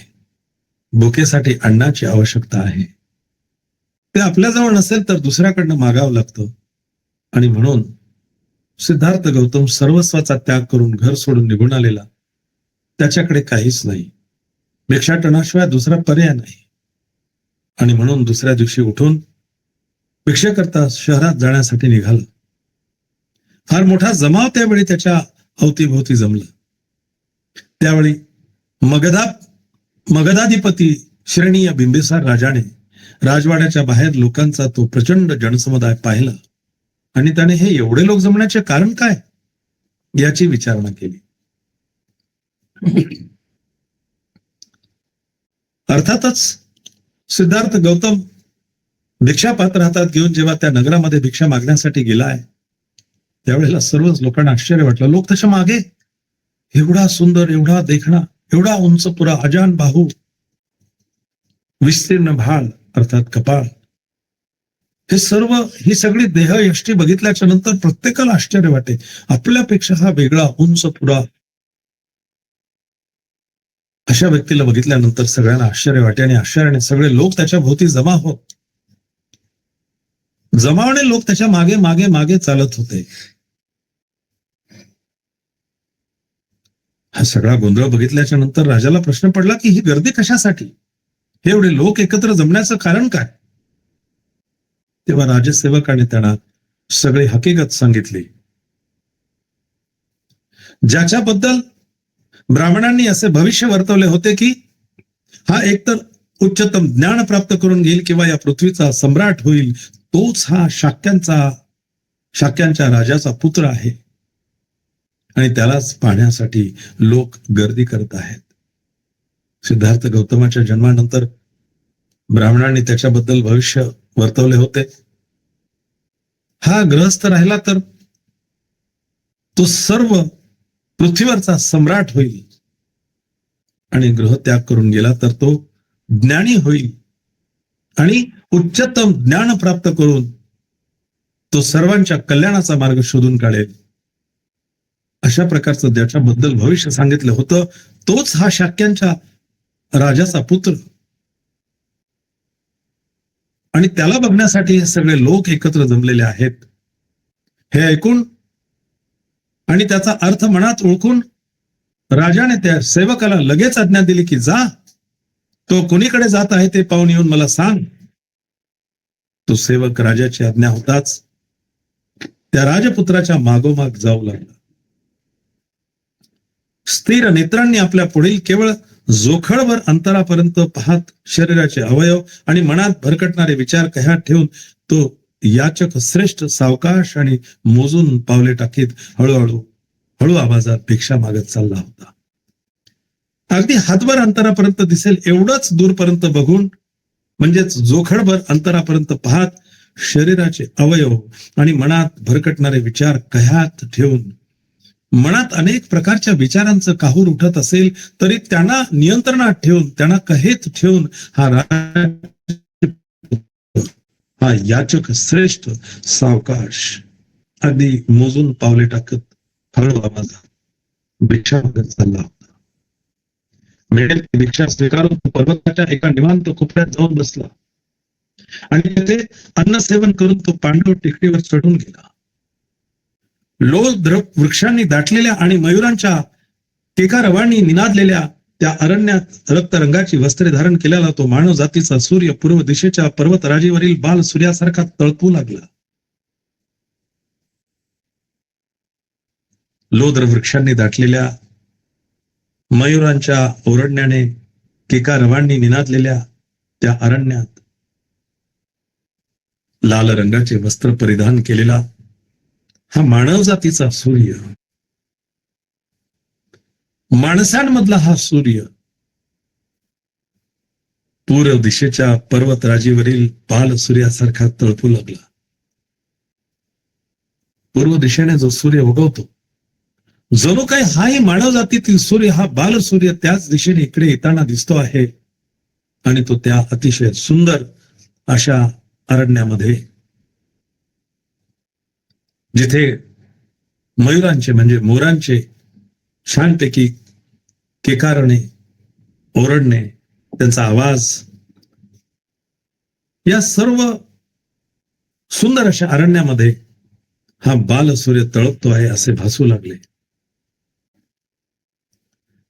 भुकेसाठी अन्नाची आवश्यकता आहे. ते आपल्याजवळ नसेल तर दुसऱ्याकडनं मागावं लागतं आणि म्हणून सिद्धार्थ गौतम सर्वस्वाचा त्याग करून घर सोडून निघून आलेला. त्याच्याकडे काहीच नाही, भिक्षाटनाशिवाय दुसरा पर्याय नाही. आणि म्हणून दुसऱ्या दिवशी उठून भिक्षेकरता शहरात जाण्यासाठी निघाला. फार मोठा जमाव त्यावेळी त्याच्या अवतीभोवती जमला. त्यावेळी मगधाधिपती श्रेणीय बिंबिसार राजाने राजवाड्याच्या बाहेर लोकांचा तो प्रचंड जनसमुदाय पाहिला आणि त्याने हे एवढे लोक जमण्याचे कारण काय याची विचारणा केली. अर्थातच सिद्धार्थ गौतम भिक्षापात्र हातात घेऊन जेव्हा त्या नगरामध्ये भिक्षा मागण्यासाठी गेलाय त्यावेळेला सर्वच लोकांना आश्चर्य वाटलं. लोक त्याच्या मागे एवढा सुंदर, एवढा देखणा, एवढा उंच पुरा, अजान बाहू, विस्तीर्ण भाल अर्थात कपाळ, हे सर्व, ही सगळी देहयष्टी बघितल्याच्या नंतर प्रत्येकाला आश्चर्य वाटे. आपल्यापेक्षा हा वेगळा उंच पुरा अशा व्यक्तीला बघितल्यानंतर सगळ्यांना आश्चर्य वाटे आणि आश्चर्याने सगळे लोक त्याच्या भोवती जमा होत. जमावणे लोक त्याच्या मागे मागे मागे चालत होते. हा सगळा गोंधळ बघितल्याच्या नंतर राजाला प्रश्न पडला की ही गर्दी कशासाठी, हे एवढे लोक एकत्र जमण्याचं कारण काय. तेव्हा राजसेवकाने त्यांना सगळी हकीकत सांगितली. ज्याच्याबद्दल ब्राह्मणांनी असे भविष्य वर्तवले होते की हा एकतर उच्चतम ज्ञान प्राप्त करून घेईल किंवा या पृथ्वीचा सम्राट होईल, तोच हा शाक्यांच्या राजाचा पुत्र आहे आणि त्यालाच पाहण्यासाठी लोक गर्दी करत आहेत. सिद्धार्थ गौतमाच्या जन्मानंतर ब्राह्मणांनी त्याच्याबद्दल भविष्य वर्तवले होते. हा गृहस्थ राहिला तर तो सर्व पृथ्वीवरचा सम्राट होईल आणि गृहत्याग करून गेला तर तो ज्ञानी होईल आणि उच्चतम ज्ञान प्राप्त करून तो सर्वांच्या कल्याणाचा मार्ग शोधून काढेल. अशा प्रकारचं ज्याच्याबद्दल भविष्य सांगितलं होतं तोच हा शाक्यांच्या राजाचा पुत्र आणि त्याला बघण्यासाठी हे सगळे लोक एकत्र जमलेले आहेत. हे ऐकून आणि त्याचा अर्थ मनात ओळखून राजाने त्या सेवकाला लगेच आज्ञा दिली की जा, तो कोणीकडे जात आहे ते पाहून येऊन मला सांग. तो सेवक राजाची आज्ञा होताच त्या राजपुत्राच्या मागोमाग जाऊ लागला. स्थिर नेत्रांनी आपल्या पुढील केवळ जोखळभर अंतरापर्यंत पाहत शरीराचे अवयव आणि मनात भरकटणारे विचार कह्यात ठेवून तो याचक श्रेष्ठ सावकाश आणि मोजून पावले टाकीत हळू आवाजात भिक्षा मागत चालला होता. अगदी हातभर अंतरापर्यंत दिसेल एवढंच दूरपर्यंत बघून, म्हणजेच जोखळभर अंतरापर्यंत पाहत शरीराचे अवयव आणि मनात भरकटणारे विचार कह्यात ठेवून, मनात अनेक प्रकारच्या विचारांचं काहूर उठत असेल तरी त्यांना नियंत्रणात ठेवून, त्यांना कहेत ठेवून हा याचक श्रेष्ठ सावकाश अगदी मोजून पावले टाकत हळू आवाजात भिक्षा मागत चालला होता. मिळेल ती भिक्षा स्वीकारून पर्वताच्या एका निवांत कोपऱ्यात जाऊन बसला आणि तिथे अन्न सेवन करून तो पांडव टेकडीवर चढून गेला. लोह वृक्षांनी दाटलेल्या आणि मयुरांच्या केकारवांनी निनादलेल्या त्या अरण्यात रक्तरंगाची वस्त्रे धारण केलेला तो मानव जातीचा सूर्य पूर्व दिशेच्या पर्वतराजीवरील बाल सूर्यासारखा तळपू लागला. लोद्र वृक्षांनी दाटलेल्या मयुरांच्या ओरडण्याने केकारवांनी निनादलेल्या त्या अरण्यात लाल रंगाचे वस्त्र परिधान केलेला हा मानव जातीचा सूर्य, माणसांमधला हा सूर्य पूर्व दिशेच्या पर्वतराजीवरील बाल सूर्यासारखा तळपू लागला. पूर्व दिशेने जो सूर्य उगवतो जणू काही हाही मानव जातीतील सूर्य, हा बाल सूर्य त्याच दिशेने इकडे येताना दिसतो आहे आणि तो त्या अतिशय सुंदर अशा अरण्यामध्ये जिथे मयुरांचे म्हणजे मोरांचे छानपैकी केकारणे, ओरडणे, त्यांचा आवाज, या सर्व सुंदर अशा अरण्यामध्ये हा बालसूर्य तळपतो आहे असे भासू लागले.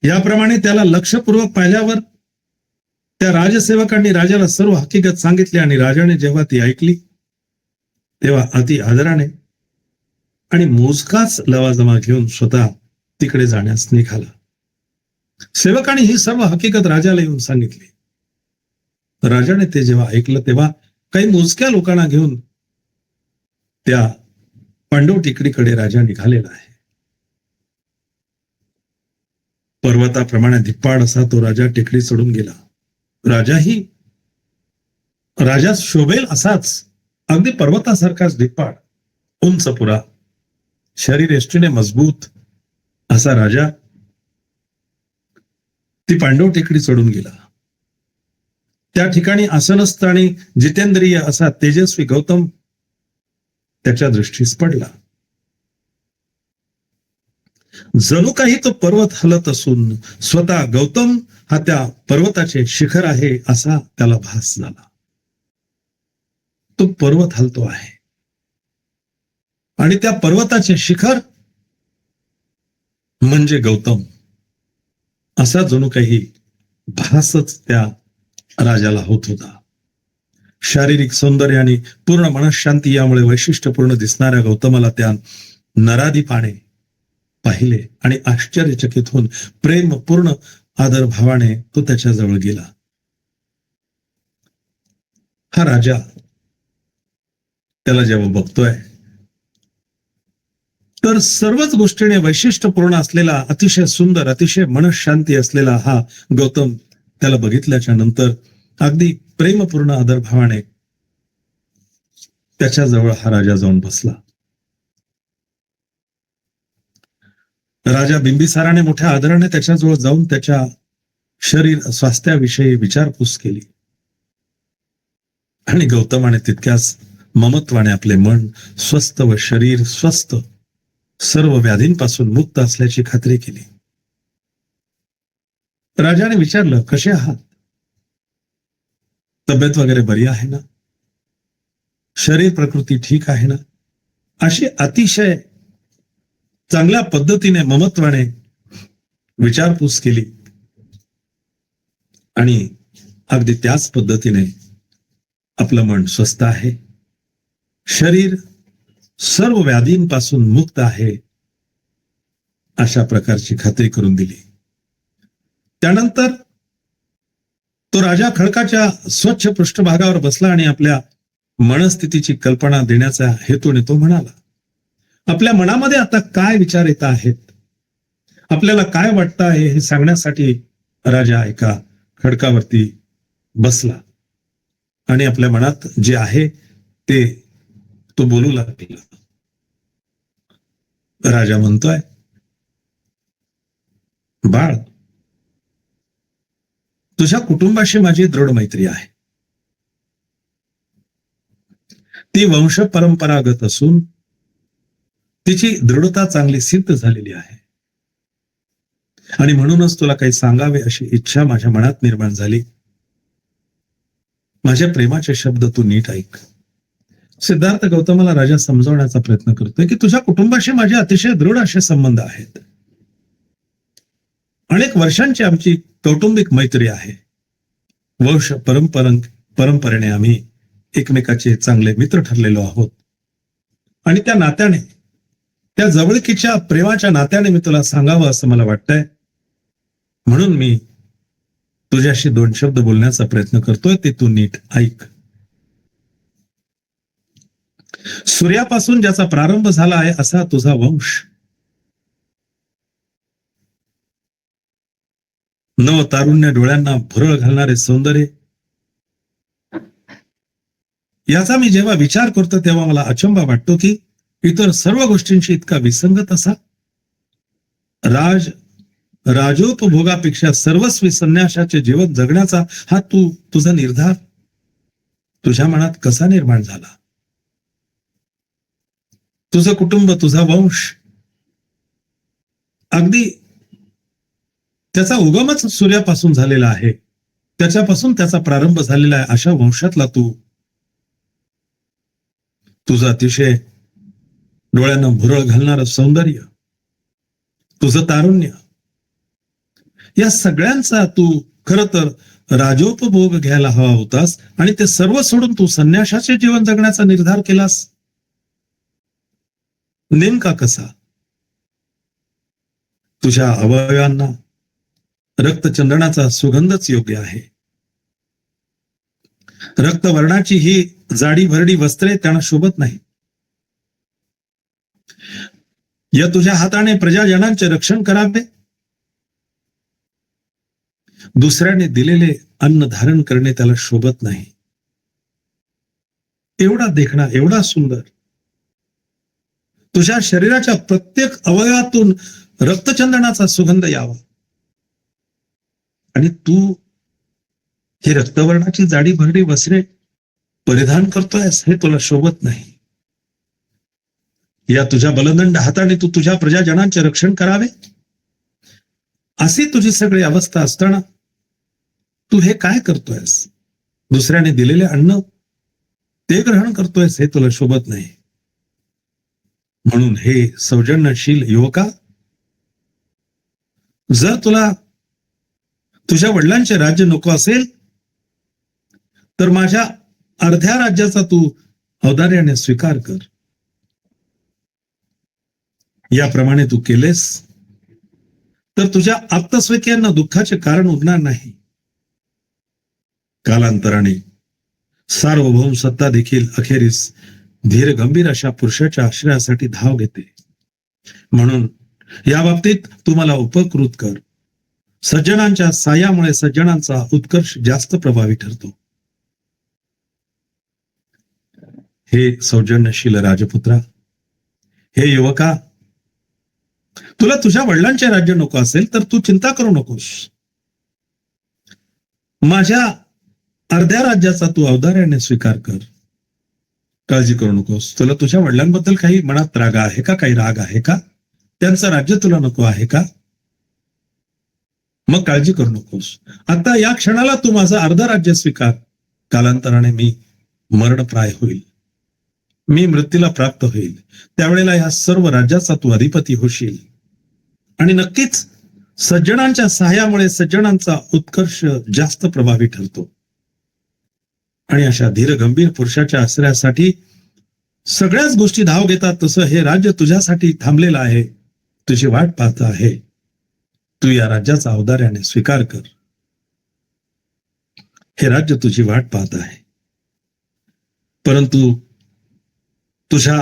याप्रमाणे त्याला लक्षपूर्वक पाहिल्यावर त्या राजसेवकांनी राजाला सर्व हकीकत सांगितली आणि राजाने जेव्हा ती ऐकली तेव्हा अति आदराने आणि मोजकाच लवाजमा घेऊन स्वतः तिकडे जाण्यास निघाला. सेवकाने ही सर्व हकीकत राजाला येऊन सांगितली. राजाने ते जेव्हा ऐकलं तेव्हा काही मोजक्या लोकांना घेऊन त्या पांडव टेकडीकडे राजा निघालेला आहे. पर्वताप्रमाणे धिप्पाड असा तो राजा टेकडी चढून गेला. राजा शोभेल असाच अगदी पर्वतासारखाच धिप्पाड, उंच पुरा, शरीर यष्टीने मजबूत असा राजा ती पांडव टेकडी चढून गेला. त्या ठिकाणी आसनस्थ आणि जितेंद्रिय असा तेजस्वी गौतम त्याच्या दृष्टीस पडला. जणू काही तो पर्वत हलत असून स्वतः गौतम हा त्या पर्वताचे शिखर आहे असा त्याला भास झाला. तो पर्वत हलतो आहे आणि त्या पर्वताचे शिखर म्हणजे गौतम असा जणू काही भासच त्या राजाला होत होता. शारीरिक सौंदर्य आणि पूर्ण मनःशांती यामुळे वैशिष्ट्यपूर्ण दिसणाऱ्या गौतमाला त्या नराधिपाने पाहिले आणि आश्चर्यचकित होऊन प्रेमपूर्ण आदरभावाने तो त्याच्याजवळ गेला. हा राजा त्याला जेव्हा बघतोय तर सर्वच गोष्टीने वैशिष्ट्यपूर्ण असलेला, अतिशय सुंदर, अतिशय मनःशांती असलेला हा गौतम त्याला बघितल्याच्या नंतर अगदी प्रेमपूर्ण आदरभावाने त्याच्याजवळ हा राजा जाऊन बसला. राजा बिंबिसाराने मोठ्या आदराने त्याच्याजवळ जाऊन त्याच्या शरीर स्वास्थ्याविषयी विचारपूस केली आणि गौतमाने तितक्याच ममत्वाने आपले मन स्वस्थ व शरीर स्वस्थ, सर्व व्याधींपासून मुक्त असल्याची खात्री केली. राजाने विचारलं, कसे आहात? तब्येत वगैरे बरी आहे ना? शरीर प्रकृती ठीक आहे ना? अशी अतिशय चांगल्या पद्धतीने ममत्वाने विचारपूस केली आणि अगदी त्याच पद्धतीने आपलं मन स्वस्थ आहे, शरीर सर्व व्याधींपासून मुक्त आहे अशा प्रकारची खात्री करून दिली. त्यानंतर तो राजा खडकाच्या स्वच्छ पृष्ठभागावर बसला आणि आपल्या मनस्थितीची कल्पना देण्याचा हेतूने तो म्हणाला, आपल्या मनामध्ये आता काय विचार येत आहेत, आपल्याला काय वाटतं आहे हे सांगण्यासाठी राजा एका खडकावरती बसला आणि आपल्या मनात जे आहे ते तो बोलू लागला. राजा म्हणतोय, बाळ, तुझ्या कुटुंबाशी माझी दृढ मैत्री आहे. ती वंश परंपरागत असून तिची दृढता चांगली सिद्ध झालेली आहे आणि म्हणूनच तुला काही सांगावे अशी इच्छा माझ्या मनात निर्माण झाली. माझ्या प्रेमाचे शब्द तू नीट ऐक. सिद्धार्थ गौतमाला राजा समजावण्याचा प्रयत्न करतोय की तुझ्या कुटुंबाशी माझे अतिशय दृढ असे संबंध आहेत. अनेक वर्षांची आमची कौटुंबिक मैत्री आहे. वंश परंपरेने आम्ही एकमेकाचे चांगले मित्र ठरलेलो आहोत आणि त्या नात्याने, त्या जवळकीच्या प्रेमाच्या नात्याने मी तुला सांगावं असं मला वाटतंय. म्हणून मी तुझ्याशी दोन शब्द बोलण्याचा प्रयत्न करतोय, ते तू नीट ऐक. सूर्यापासून ज्याचा प्रारंभ झाला आहे असा तुझा वंश, नव तारुण्य डोळ्यांना भुरळ घालणारे सौंदर्य, याचा मी जेव्हा विचार करतो तेव्हा मला अचंबा वाटतो की इतर सर्व गोष्टींशी इतका विसंगत असा राजोपभोगापेक्षा सर्वस्वी संन्यासाचे जीवन जगण्याचा हा तुझा निर्धार तुझ्या मनात कसा निर्माण झाला? तुझं कुटुंब, तुझा वंश अगदी त्याचा उगमच सूर्यापासून झालेला आहे, त्याच्यापासून त्याचा प्रारंभ झालेला आहे. अशा वंशातला तुझं अतिशय डोळ्यांना भुरळ घालणारं सौंदर्य, तुझं तारुण्य, या सगळ्यांचा तू खरं तर राजोपभोग घ्यायला हवा होतास आणि ते सर्व सोडून तू संन्यासाचे जीवन जगण्याचा निर्धार केलास. नेमका कसा? तुझ्या अवयवांना रक्तचंदनाचा सुगंधच योग्य आहे. रक्तवर्णाची ही जाडी भरडी वस्त्रे त्यांना शोभत नाही. या तुझ्या हाताने प्रजाजनांचे रक्षण करावे, दुसऱ्याने दिलेले अन्न धारण करणे त्याला शोभत नाही. एवढा देखणा, एवढा सुंदर, तुझ्या शरीराच्या प्रत्येक अवयवातून रक्तचंदनाचा सुगंध यावा आणि तू ही रक्तवर्णाची जाडी भरडी वस्त्रे परिधान करतोयस हे तुला शोभत नाही. या तुझ्या बलदंड हाताने तू तुझ्या प्रजाजनांचे रक्षण करावे, अशी तुझी सगळी अवस्था असताना तू हे काय करतोयस? दुसऱ्याने दिलेले अन्न ते ग्रहण करतोयस हे तुला शोभत नाही. म्हणून हे सौजन्यशील युवका, जर तुला तुझ्या वडिलांचे राज्य नको असेल तर माझ्या अर्ध्या राज्याचा तू औदार्याने स्वीकार कर. याप्रमाणे तू केलेस तर तुझ्या आप्तस्वकीयांना दुःखाचे कारण उरणार नाही. कालांतराने सार्वभौम सत्ता देखील अखेरीस धीर गंभीर अशा पुरुषाच्या आश्रयासाठी धाव घेते. म्हणून या बाबतीत तू मला उपकृत कर. सज्जनांच्या साह्यामुळे सज्जनांचा उत्कर्ष जास्त प्रभावी ठरतो. हे सौजन्यशील राजपुत्रा, हे युवका, तुला तुझ्या वडिलांचे राज्य नको असेल तर तू चिंता करू नकोस. माझ्या अर्ध्या राज्याचा तू औदार्याने स्वीकार कर. काळजी करू नकोस. तुला तुझ्या वडिलांबद्दल काही मनात राग आहे का? काही राग आहे का? त्यांचं राज्य तुला नको आहे का? मग काळजी करू नकोस. आता या क्षणाला तू माझं अर्ध राज्य स्वीकार. कालांतराने मी मरणप्राय होईल, मी मृत्यूला प्राप्त होईल. त्यावेळेला या सर्व राज्याचा तू अधिपती होशील आणि नक्कीच सज्जनांच्या सहाय्यामुळे सज्जनांचा उत्कर्ष जास्त प्रभावी ठरतो. आणि अशा धीर गंभीर पुरुषाच्या आश्रयासाठी सगळ्याच गोष्टी धाव घेतात. तसं हे राज्य तुझ्यासाठी थांबलेलं आहे, तुझी वाट पाहत आहे. तू या राज्याचा औदार्याने स्वीकार कर. हे राज्य तुझी वाट पाहत आहे. परंतु तुझ्या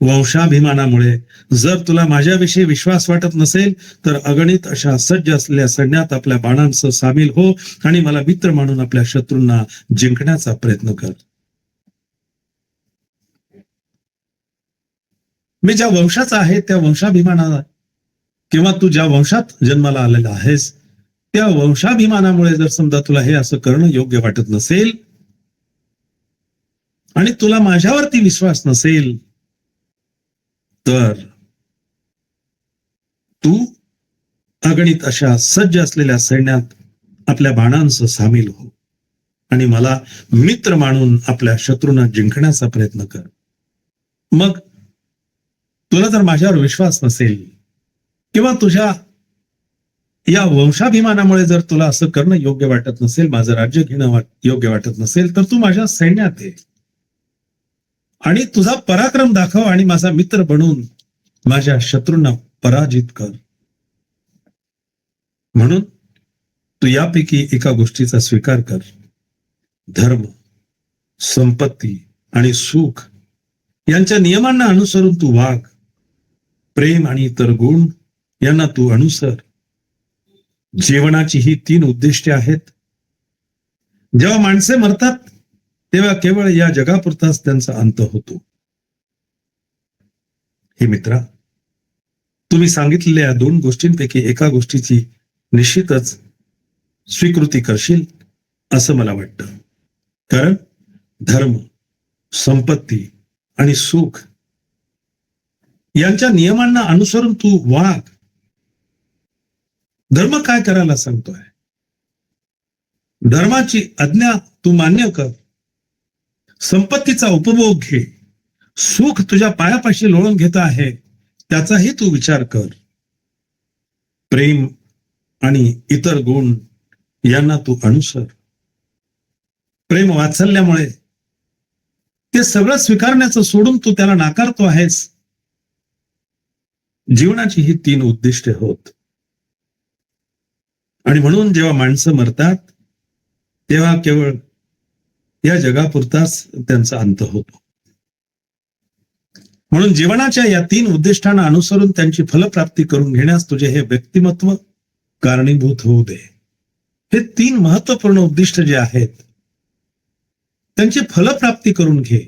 वंशाभिमानामुळे जर तुला माझ्याविषयी विश्वास वाटत नसेल तर अगणित अशा सज्ज असलेल्या सैन्यात आपल्या बाणांसह सामील हो आणि मला मित्र मानून आपल्या शत्रूंना जिंकण्याचा प्रयत्न कर. मी ज्या वंशाचा आहे त्या वंशाभिमानाला, किंवा तू ज्या वंशात जन्माला आलेला आहेस त्या वंशाभिमानामुळे जर समजा तुला हे असं करणं योग्य वाटत नसेल आणि तुला माझ्यावरती विश्वास नसेल तर तू अगणित अशा सज्ज असलेल्या सैन्यात आपल्या बाणांसह सामील हो आणि मला मित्र मानून आपल्या शत्रूंना जिंकण्याचा प्रयत्न कर. मग तुला जर माझ्यावर विश्वास नसेल किंवा तुझ्या या वंशाभिमानामुळे जर तुला असं करणं योग्य वाटत नसेल, माझं राज्य घेणं योग्य वाटत नसेल, तर तू माझ्या सैन्यात ये आणि तुझा पराक्रम दाखव आणि माझा मित्र बनून माझ्या शत्रूंना पराजित कर. म्हणून तू यापैकी एका गोष्टीचा स्वीकार कर. धर्म, संपत्ती आणि सुख यांच्या नियमांना अनुसरून तू वाग. प्रेम आणि इतर गुण यांना तू अनुसर. जीवनाची ही 3 उद्दिष्टे आहेत. जेव्हा माणसे मरतात तेव्हा केवळ या जगापुरताच त्यांचा अंत होतो. हे मित्रा, तुम्ही सांगितलेल्या या 2 गोष्टींपैकी एका गोष्टीची निश्चितच स्वीकृती करशील असं मला वाटतं. कारण धर्म, संपत्ती आणि सुख यांच्या नियमांना अनुसरून तू वाग. धर्म काय करायला सांगतोय? धर्माची आज्ञा तू मान्य कर. संपत्तीचा उपभोग घे. सुख तुझ्या पायापाशी लोळून घेत आहे त्याचाही तू विचार कर. प्रेम आणि इतर गुण यांना तू अनुसर. प्रेम वात्सल्यामुळे ते सगळं स्वीकारण्याचं सोडून तू त्याला नाकारतो आहेस. जीवनाची ही 3 उद्दिष्टे होत. आणि म्हणून जेव्हा माणसं मरतात तेव्हा केवळ या जगापुरताच त्यांचा अंत होतो. म्हणून जीवनाच्या या 3 उद्दिष्टांना अनुसरून त्यांची फलप्राप्ती करून घेण्यास तुझे हे व्यक्तिमत्व कारणीभूत होऊ दे. हे 3 महत्वपूर्ण उद्दिष्ट जे आहेत त्यांची फलप्राप्ती करून घे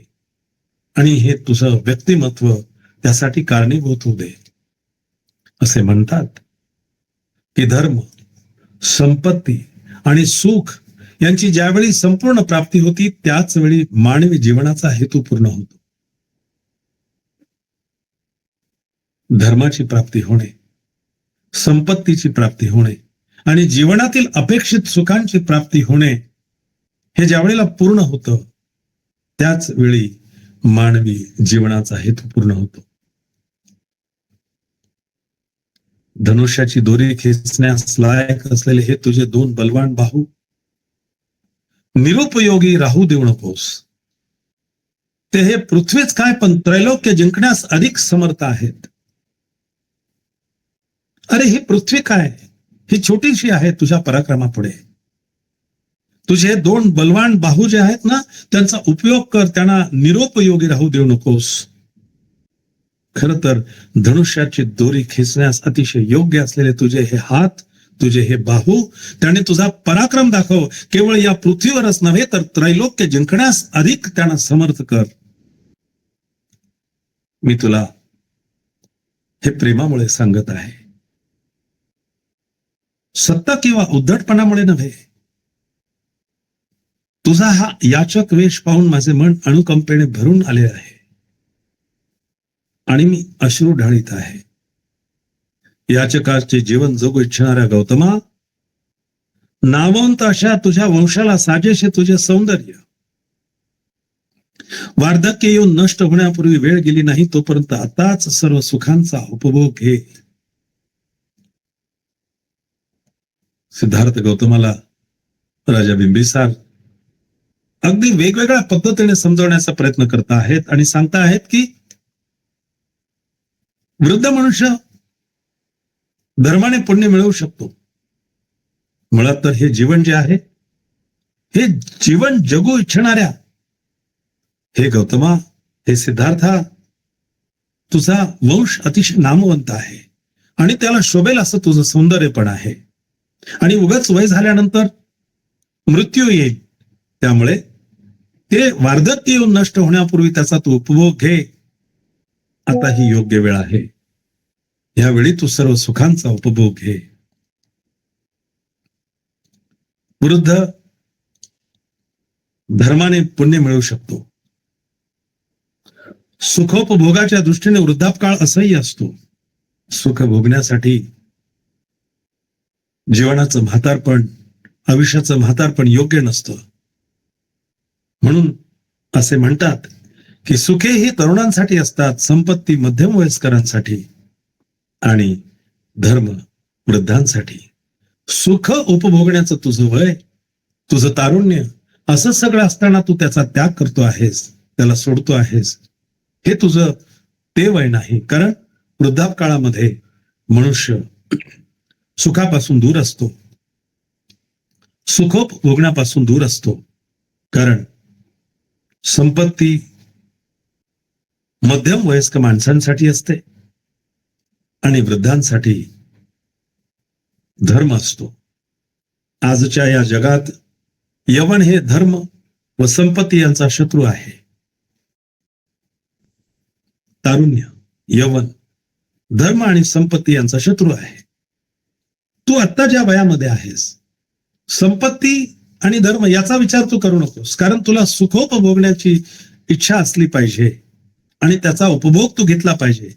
आणि हे तुझं व्यक्तिमत्व त्यासाठी कारणीभूत होऊ दे. असे म्हणतात की धर्म, संपत्ती आणि सुख यांची ज्यावेळी संपूर्ण प्राप्ती होती त्याच वेळी मानवी जीवनाचा हेतू पूर्ण होतो. धर्माची प्राप्ती होणे, संपत्तीची प्राप्ती होणे आणि जीवनातील अपेक्षित सुखांची प्राप्ती होणे हे ज्यावेळेला पूर्ण होतं त्याच वेळी मानवी जीवनाचा हेतू पूर्ण होतो. धनुष्याची दोरी खेचण्यास लायक असलेले हे तुझे 2 बलवान बाहू निरुपयोगी राहू देऊ नकोस. ते हे पृथ्वीच काय पण त्रैलोक्य जिंकण्यास अधिक समर्थ आहेत. अरे ही पृथ्वी काय, ही छोटीशी आहे तुझ्या पराक्रमापुढे. तुझे 2 बलवान बाहू जे आहेत ना त्यांचा उपयोग कर, त्यांना निरुपयोगी राहू देऊ नकोस. खर तर धनुष्याची दोरी खेचण्यास अतिशय योग्य असलेले तुझे हे हात, तुझे हे बाहू त्याने तुझा पराक्रम दाखव. केवळ या पृथ्वीवरच नव्हे तर त्रैलोक्य जिंकण्यास अधिक त्यांना समर्थ कर. मी तुला हे प्रेमामुळे सांगत आहे, सत्ता किंवा उद्धटपणामुळे नव्हे. तुझा हा याचक वेश पाहून माझे मन अनुकंपेने भरून आले आहे आणि मी अश्रू ढाळीत आहे. याचकाचे जीवन जगू इच्छिणाऱ्या गौतमा, नामवंत अशा तुझ्या वंशाला साजेसे तुझे सौंदर्य. वार्धक्य येऊन नष्ट होण्यापूर्वी वेळ गेली नाही तोपर्यंत आताच सर्व सुखांचा उपभोग घे. सिद्धार्थ गौतमाला राजा बिंबिसार अगदी वेगवेगळ्या पद्धतीने समजवण्याचा प्रयत्न करता आहेत आणि सांगता आहेत की वृद्ध मनुष्य धर्माने पुण्य मिळवू शकतो. मुळात तर हे जीवन जे आहे हे जीवन जगू इच्छिणाऱ्या हे गौतमा, हे सिद्धार्था, तुझा वंश अतिशय नामवंत आहे आणि त्याला शोभेल असं तुझं सौंदर्य पण आहे. आणि उगाच वय झाल्यानंतर मृत्यू येईल, त्यामुळे ते वार्धक्य येऊन नष्ट होण्यापूर्वी त्याचा तू उपभोग घे. आता ही योग्य वेळ आहे. यावेळी तू सर्व सुखांचा उपभोग घे. वृद्ध धर्माने पुण्य मिळवू शकतो. सुखोपभोगाच्या दृष्टीने वृद्धापकाळ असह्य असतो. सुख भोगण्यासाठी जीवनाचं म्हातारपण, आयुष्याचं म्हातारपण योग्य नसतं. म्हणून असे म्हणतात की सुखे ही तरुणांसाठी असतात, संपत्ती मध्यम वयस्करांसाठी आणि धर्म वृद्धांसाठी. सुख उपभोगण्याचं तुझं वय, तुझं तारुण्य असं सगळं असताना तू त्याचा त्याग करतो आहेस, त्याला सोडतो आहेस. हे तुझं ते वय नाही. कारण वृद्धापकाळामध्ये मनुष्य सुखापासून दूर असतो, सुखोपभोगण्यापासून दूर असतो. कारण संपत्ती मध्यम वयस्क माणसांसाठी असते आणि वृद्धांसाठी धर्म असतो. आजच्या या जगात यवन हे धर्म व संपत्ती यांचा शत्रू आहे. तारुण्य, यवन, धर्म आणि संपत्ती यांचा शत्रू आहे. तू आत्ता ज्या वयामध्ये आहेस, संपत्ती आणि धर्म याचा विचार तू करू नकोस. कारण तुला सुखोपभोगण्याची इच्छा असली पाहिजे आणि त्याचा उपभोग तू घेतला पाहिजे.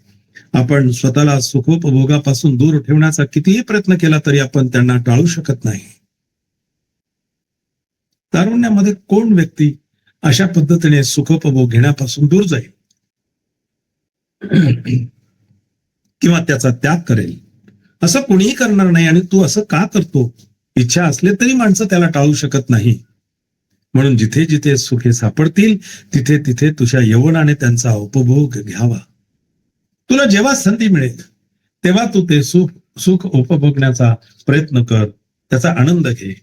आपण स्वतःला सुखोपभोगापासून दूर ठेवण्याचा कितीही प्रयत्न केला तरी आपण त्यांना टाळू शकत नाही. तारुण्यामध्ये कोण व्यक्ती अशा पद्धतीने सुखोपभोग घेण्यापासून दूर जाईल? किंवा त्याचा त्याग करेल, असं कोणीही करणार नाही. आणि तू असं का करतो? इच्छा असले तरी माणसं त्याला टाळू शकत नाही. म्हणून जिथे जिथे सुखे सापडतील तिथे तिथे तुझ्या यवनाने त्यांचा उपभोग घ्यावा. तुला जेव्हा संधी मिळेल तेव्हा तू ते सुख सुख उपभोगण्याचा प्रयत्न कर, त्याचा आनंद घे.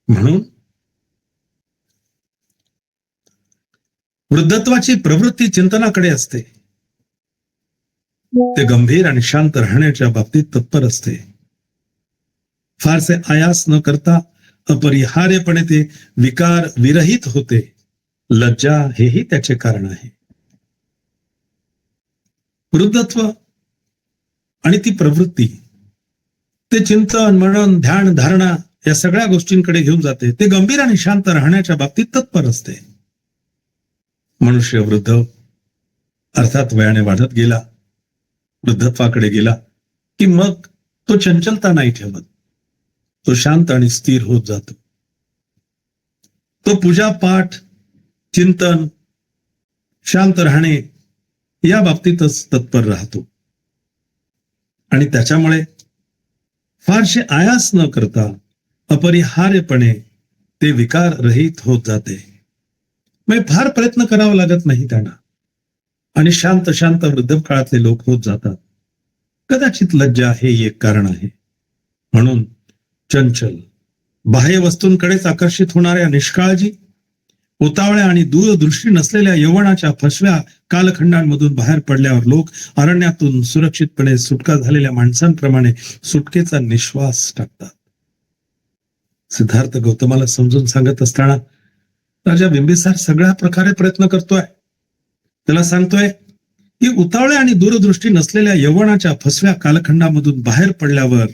म्हणून वृद्धत्वाची प्रवृत्ती चिंतनाकडे असते. ते गंभीर आणि शांत राहण्याच्या बाबतीत तत्पर असते. फारसे आयास न करता अपरिहार्यपणे ते विकार विरहित होते. लज्जा हेही त्याचे कारण आहे. वृद्धत्व आणि ती प्रवृत्ती ते चिंतन, मनन, ध्यान, धारणा या सगळ्या गोष्टींकडे घेऊन जाते. ते गंभीर आणि शांत राहण्याच्या बाबतीत तत्पर असते. मनुष्य वृद्ध अर्थात वयाने वाढत गेला, वृद्धत्वाकडे गेला की मग तो चंचलता नाही ठेवत. तो शांत आणि स्थिर होत जातो. तो पूजा पाठ, चिंतन, शांत राहणे या बाबतीतच तत्पर राहतो. आणि त्याच्यामुळे फारसे आयास न करता अपरिहार्यपणे ते विकार रहित होत जाते. मग फार प्रयत्न करावा लागत नाही त्यांना. आणि शांत शांत वृद्धकाळातले लोक होत जातात. कदाचित लज्जा हे एक कारण आहे. म्हणून चंचल, बाह्य वस्तूंकडेच आकर्षित होणाऱ्या निष्काळजी, उतावळ्या आणि दूरदृष्टी नसलेल्या यवनाच्या फसव्या कालखंडांमधून बाहेर पडल्यावर लोक अरण्यातून सुरक्षितपणे सुटका झालेल्या माणसांप्रमाणे सुटकेचा निश्वास टाकतात. सिद्धार्थ गौतमाला समजून सांगत असताना राजा बिंबिसार सगळ्या प्रकारे प्रयत्न करतोय. त्याला सांगतोय की उतावळ्या आणि दूरदृष्टी नसलेल्या यवनाच्या फसव्या कालखंडामधून बाहेर पडल्यावर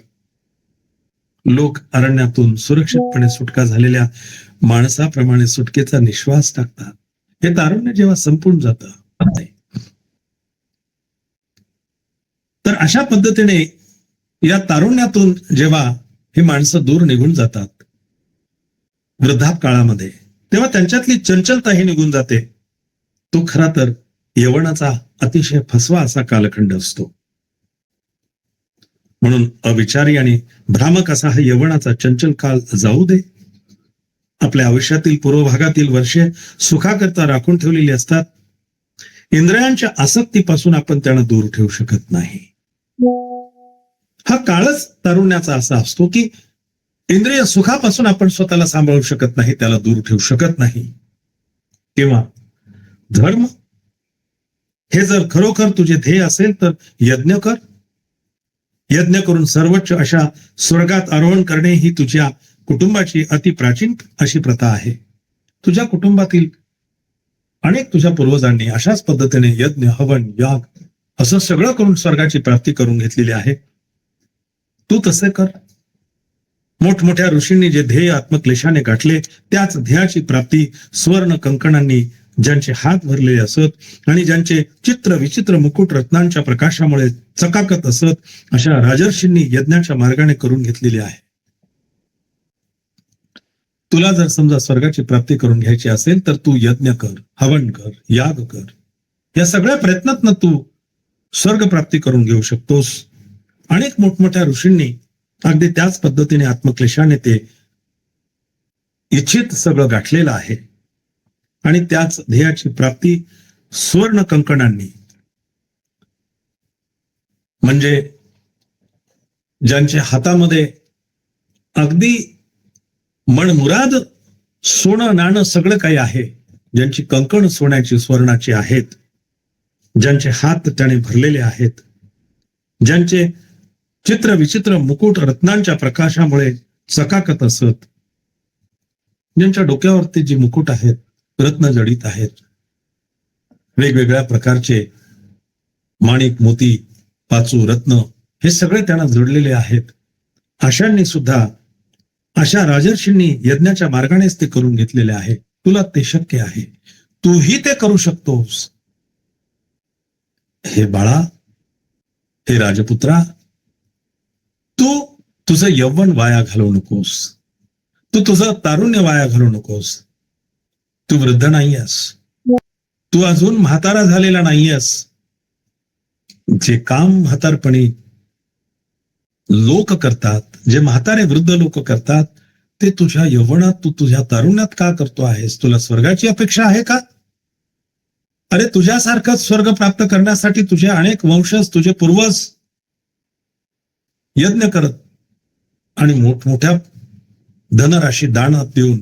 लोक अरण्यातून सुरक्षितपणे सुटका झालेल्या माणसाप्रमाणे सुटकेचा निश्वास टाकतात. हे तारुण्य जेव्हा संपून जातं, तर अशा पद्धतीने या तारुण्यातून जेव्हा ही माणसं दूर निघून जातात वृद्धापकाळामध्ये, तेव्हा त्यांच्यातली चंचलताही निघून जाते. तो खरा तर यवनाचा अतिशय फसवा असा कालखंड असतो. म्हणून अविचारी आणि भ्रामक असा हा यवनाचा चंचल काल जाऊ दे. आपल्या आयुष्यातील पूर्वभागातील वर्षे सुखाकरता राखून ठेवलेली असतात. इंद्रियांच्या आसक्तीपासून आपण त्यांना दूर ठेवू शकत नाही. हा काळच तारुण्याचा असा असतो की इंद्रिय सुखापासून आपण स्वतःला सांभाळू शकत नाही, त्याला दूर ठेवू शकत नाही. किंवा धर्म हे जर खरोखर तुझे ध्येय असेल तर यज्ञ कर. यज्ञ करून सर्वोच्च अशा स्वर्गात आरोहण करणे ही तुझ्या कुटुंबाची अति प्राचीन अशी प्रथा आहे. तुझ्या कुटुंबातील अनेक तुझ्या पूर्वजांनी अशाच पद्धतीने यज्ञ, हवन, याग असं सगळं करून स्वर्गाची प्राप्ती करून घेतलेली आहे. तू तसे कर. मोठमोठ्या ऋषींनी जे ध्येय आत्मक्लेशाने गाठले त्याच ध्येयाची प्राप्ती स्वर्ण कंकणांनी ज्यांचे हात भरलेले असत आणि ज्यांचे चित्र विचित्र मुकुट रत्नांच्या प्रकाशामुळे चकाकत असत अशा राजर्षींनी यज्ञाच्या मार्गाने करून घेतलेली आहे. तुला जर समजा स्वर्गाची प्राप्ती करून घ्यायची असेल तर तू यज्ञ कर, हवन कर, याग कर. या सगळ्या प्रयत्नातनं तू स्वर्ग प्राप्ती करून घेऊ शकतोस. अनेक मोठमोठ्या ऋषींनी अगदी त्याच पद्धतीने आत्मक्लेशाने ते इच्छित सगळं गाठलेलं आहे. आणि त्याच ध्येयाची प्राप्ती स्वर्ण कंकणांनी, म्हणजे ज्यांच्या हातामध्ये अगदी मनमुराद सोनं नाणं सगळं काही आहे, ज्यांची कंकण सोन्याची स्वर्णाची आहेत, ज्यांचे हात त्याने भरलेले आहेत, ज्यांचे चित्र विचित्र मुकुट रत्नांच्या प्रकाशामुळे चकाकत असत, ज्यांच्या डोक्यावरती जी मुकुट आहेत रत्न जडित आहेत, वेगवेगळ्या प्रकारचे माणिक, मोती, पाचू, रत्न हे सगळे त्यांना जोडलेले आहेत. अशांनी सुद्धा, अशा राजर्षींनी यज्ञाच्या मार्गानेच ते करून घेतलेले आहे. तुला ते शक्य आहे, तूही ते करू शकतोस. हे बाळा, हे राजपुत्रा, तू तुझं यौवन वाया घालवू नकोस. तू तुझं तारुण्य वाया घालवू नकोस. तू वृद्ध नाहीयेस, तू अजून म्हातारा झालेला नाहीयेस. जे काम म्हातारपणी लोक करतात, जे म्हातारे वृद्ध लोक करतात, ते तुझ्या यौवनात, तू तुझ्या तारुण्यात का करतो आहेस? तुला स्वर्गाची अपेक्षा आहे का? अरे तुझ्यासारखंच स्वर्ग प्राप्त करण्यासाठी तुझे अनेक वंशज, तुझे पूर्वज यज्ञ करत आणि मोठमोठ्या धनराशी दानात देऊन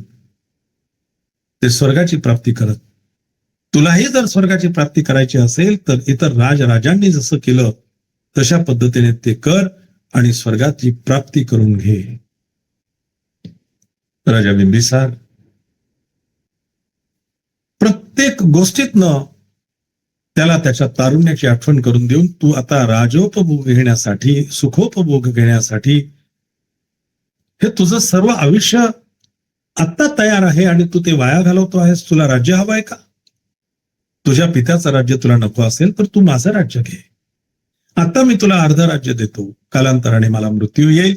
ते स्वर्गाची प्राप्ती करत. तुलाही जर स्वर्गाची प्राप्ती करायची असेल तर इतर राजांनी जसं केलं तशा पद्धतीने ते कर आणि स्वर्गाची प्राप्ती करून घे. राजा बिंबिसार प्रत्येक गोष्टीतनं त्याला त्याच्या तारुण्याची आठवण करून देऊन, तू आता राजोपभोग घेण्यासाठी, सुखोपभोग घेण्यासाठी हे तुझं सर्व आयुष्य आत्ता तयार आहे आणि तू ते वाया घालवतो आहेस. तुला राज्य हवं आहे का? तुझ्या पित्याचं राज्य तुला नको असेल तर तू माझं राज्य घे. आता मी तुला अर्ध राज्य देतो. कालांतराने मला मृत्यू येईल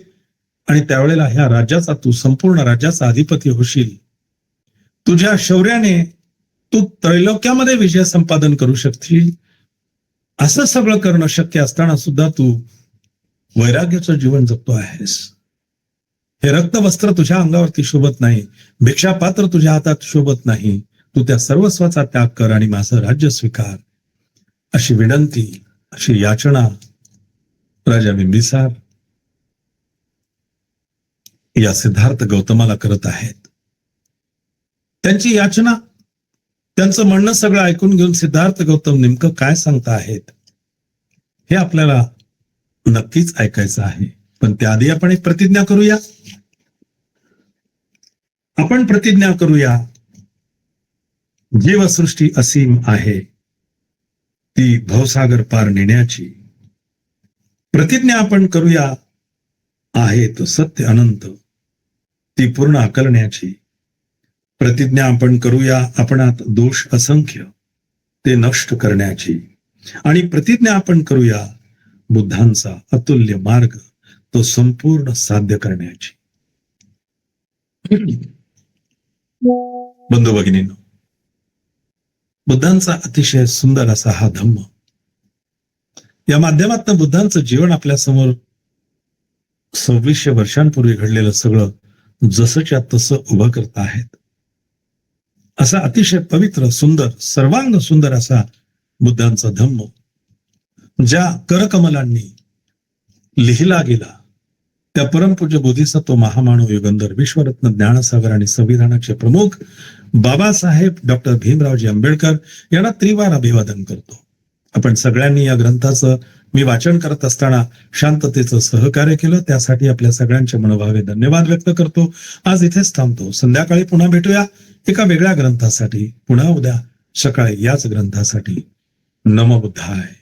आणि त्यावेळेला ह्या राज्याचा, तू संपूर्ण राज्याचा अधिपती होशील. तुझ्या शौर्याने तू त्रैलोक्यामध्ये विजय संपादन करू शकशील. असं सगळं करणं शक्य असताना सुद्धा तू वैराग्याचं जीवन जगतो आहेस. हे रक्तवस्त्र तुझ्या अंगावरती शोभत नाही, भिक्षापात्र तुझ्या हातात शोभत नाही. तू त्या सर्वस्वाचा त्याग कर आणि माझं राज्य स्वीकार, अशी विनंती, अशी याचना राजा बिंबिसार या सिद्धार्थ गौतमाला करत आहेत. त्यांची याचना, त्यांचं म्हणणं सगळं ऐकून घेऊन सिद्धार्थ गौतम नेमकं काय सांगता आहेत हे आपल्याला नक्कीच ऐकायचं आहे. पण त्याआधी आपण एक प्रतिज्ञा करूया. आपण प्रतिज्ञा करूया, जीवसृष्टी असीम आहे, ती भवसागर पार नेण्याची. प्रतिज्ञा आपण करूया, आहे तो सत्य अनंत, ती पूर्ण आकलण्याची. प्रतिज्ञा आपण करूया, आपणात दोष असंख्य, ते नष्ट करण्याची. आणि प्रतिज्ञा आपण करूया, बुद्धांचा अतुल्य मार्ग, तो संपूर्ण साध्य करण्याची. बंधू भगिनींनो, बुद्धांचा अतिशय सुंदर असा हा धम्म, या माध्यमातून बुद्धांचं जीवन आपल्या समोर 2600 वर्षांपूर्वी घडलेलं सगळं जसंच्या तसं उभं करत आहेत. असा अतिशय पवित्र, सुंदर, सर्वांग सुंदर असा बुद्धांचा धम्म, ज्या करकमलांनी लिहिला गेला त्या परमपूज्य बोधिसत्व महामानव युगंधर विश्वरत्न ज्ञानसागर आणि संविधानाचे प्रमुख बाबासाहेब डॉक्टर भीमरावजी आंबेडकर यांना त्रिवार अभिवादन करतो. आपण सगळ्यांनी या ग्रंथाचं मी वाचन करत असताना शांततेचं सहकार्य केलं, त्यासाठी आपल्या सगळ्यांचे मनोभावे धन्यवाद व्यक्त करतो. आज इथेच थांबतो. संध्याकाळी पुन्हा भेटूया एका वेगळ्या ग्रंथासाठी, पुन्हा उद्या सकाळी याच ग्रंथासाठी. नमो बुद्धाय.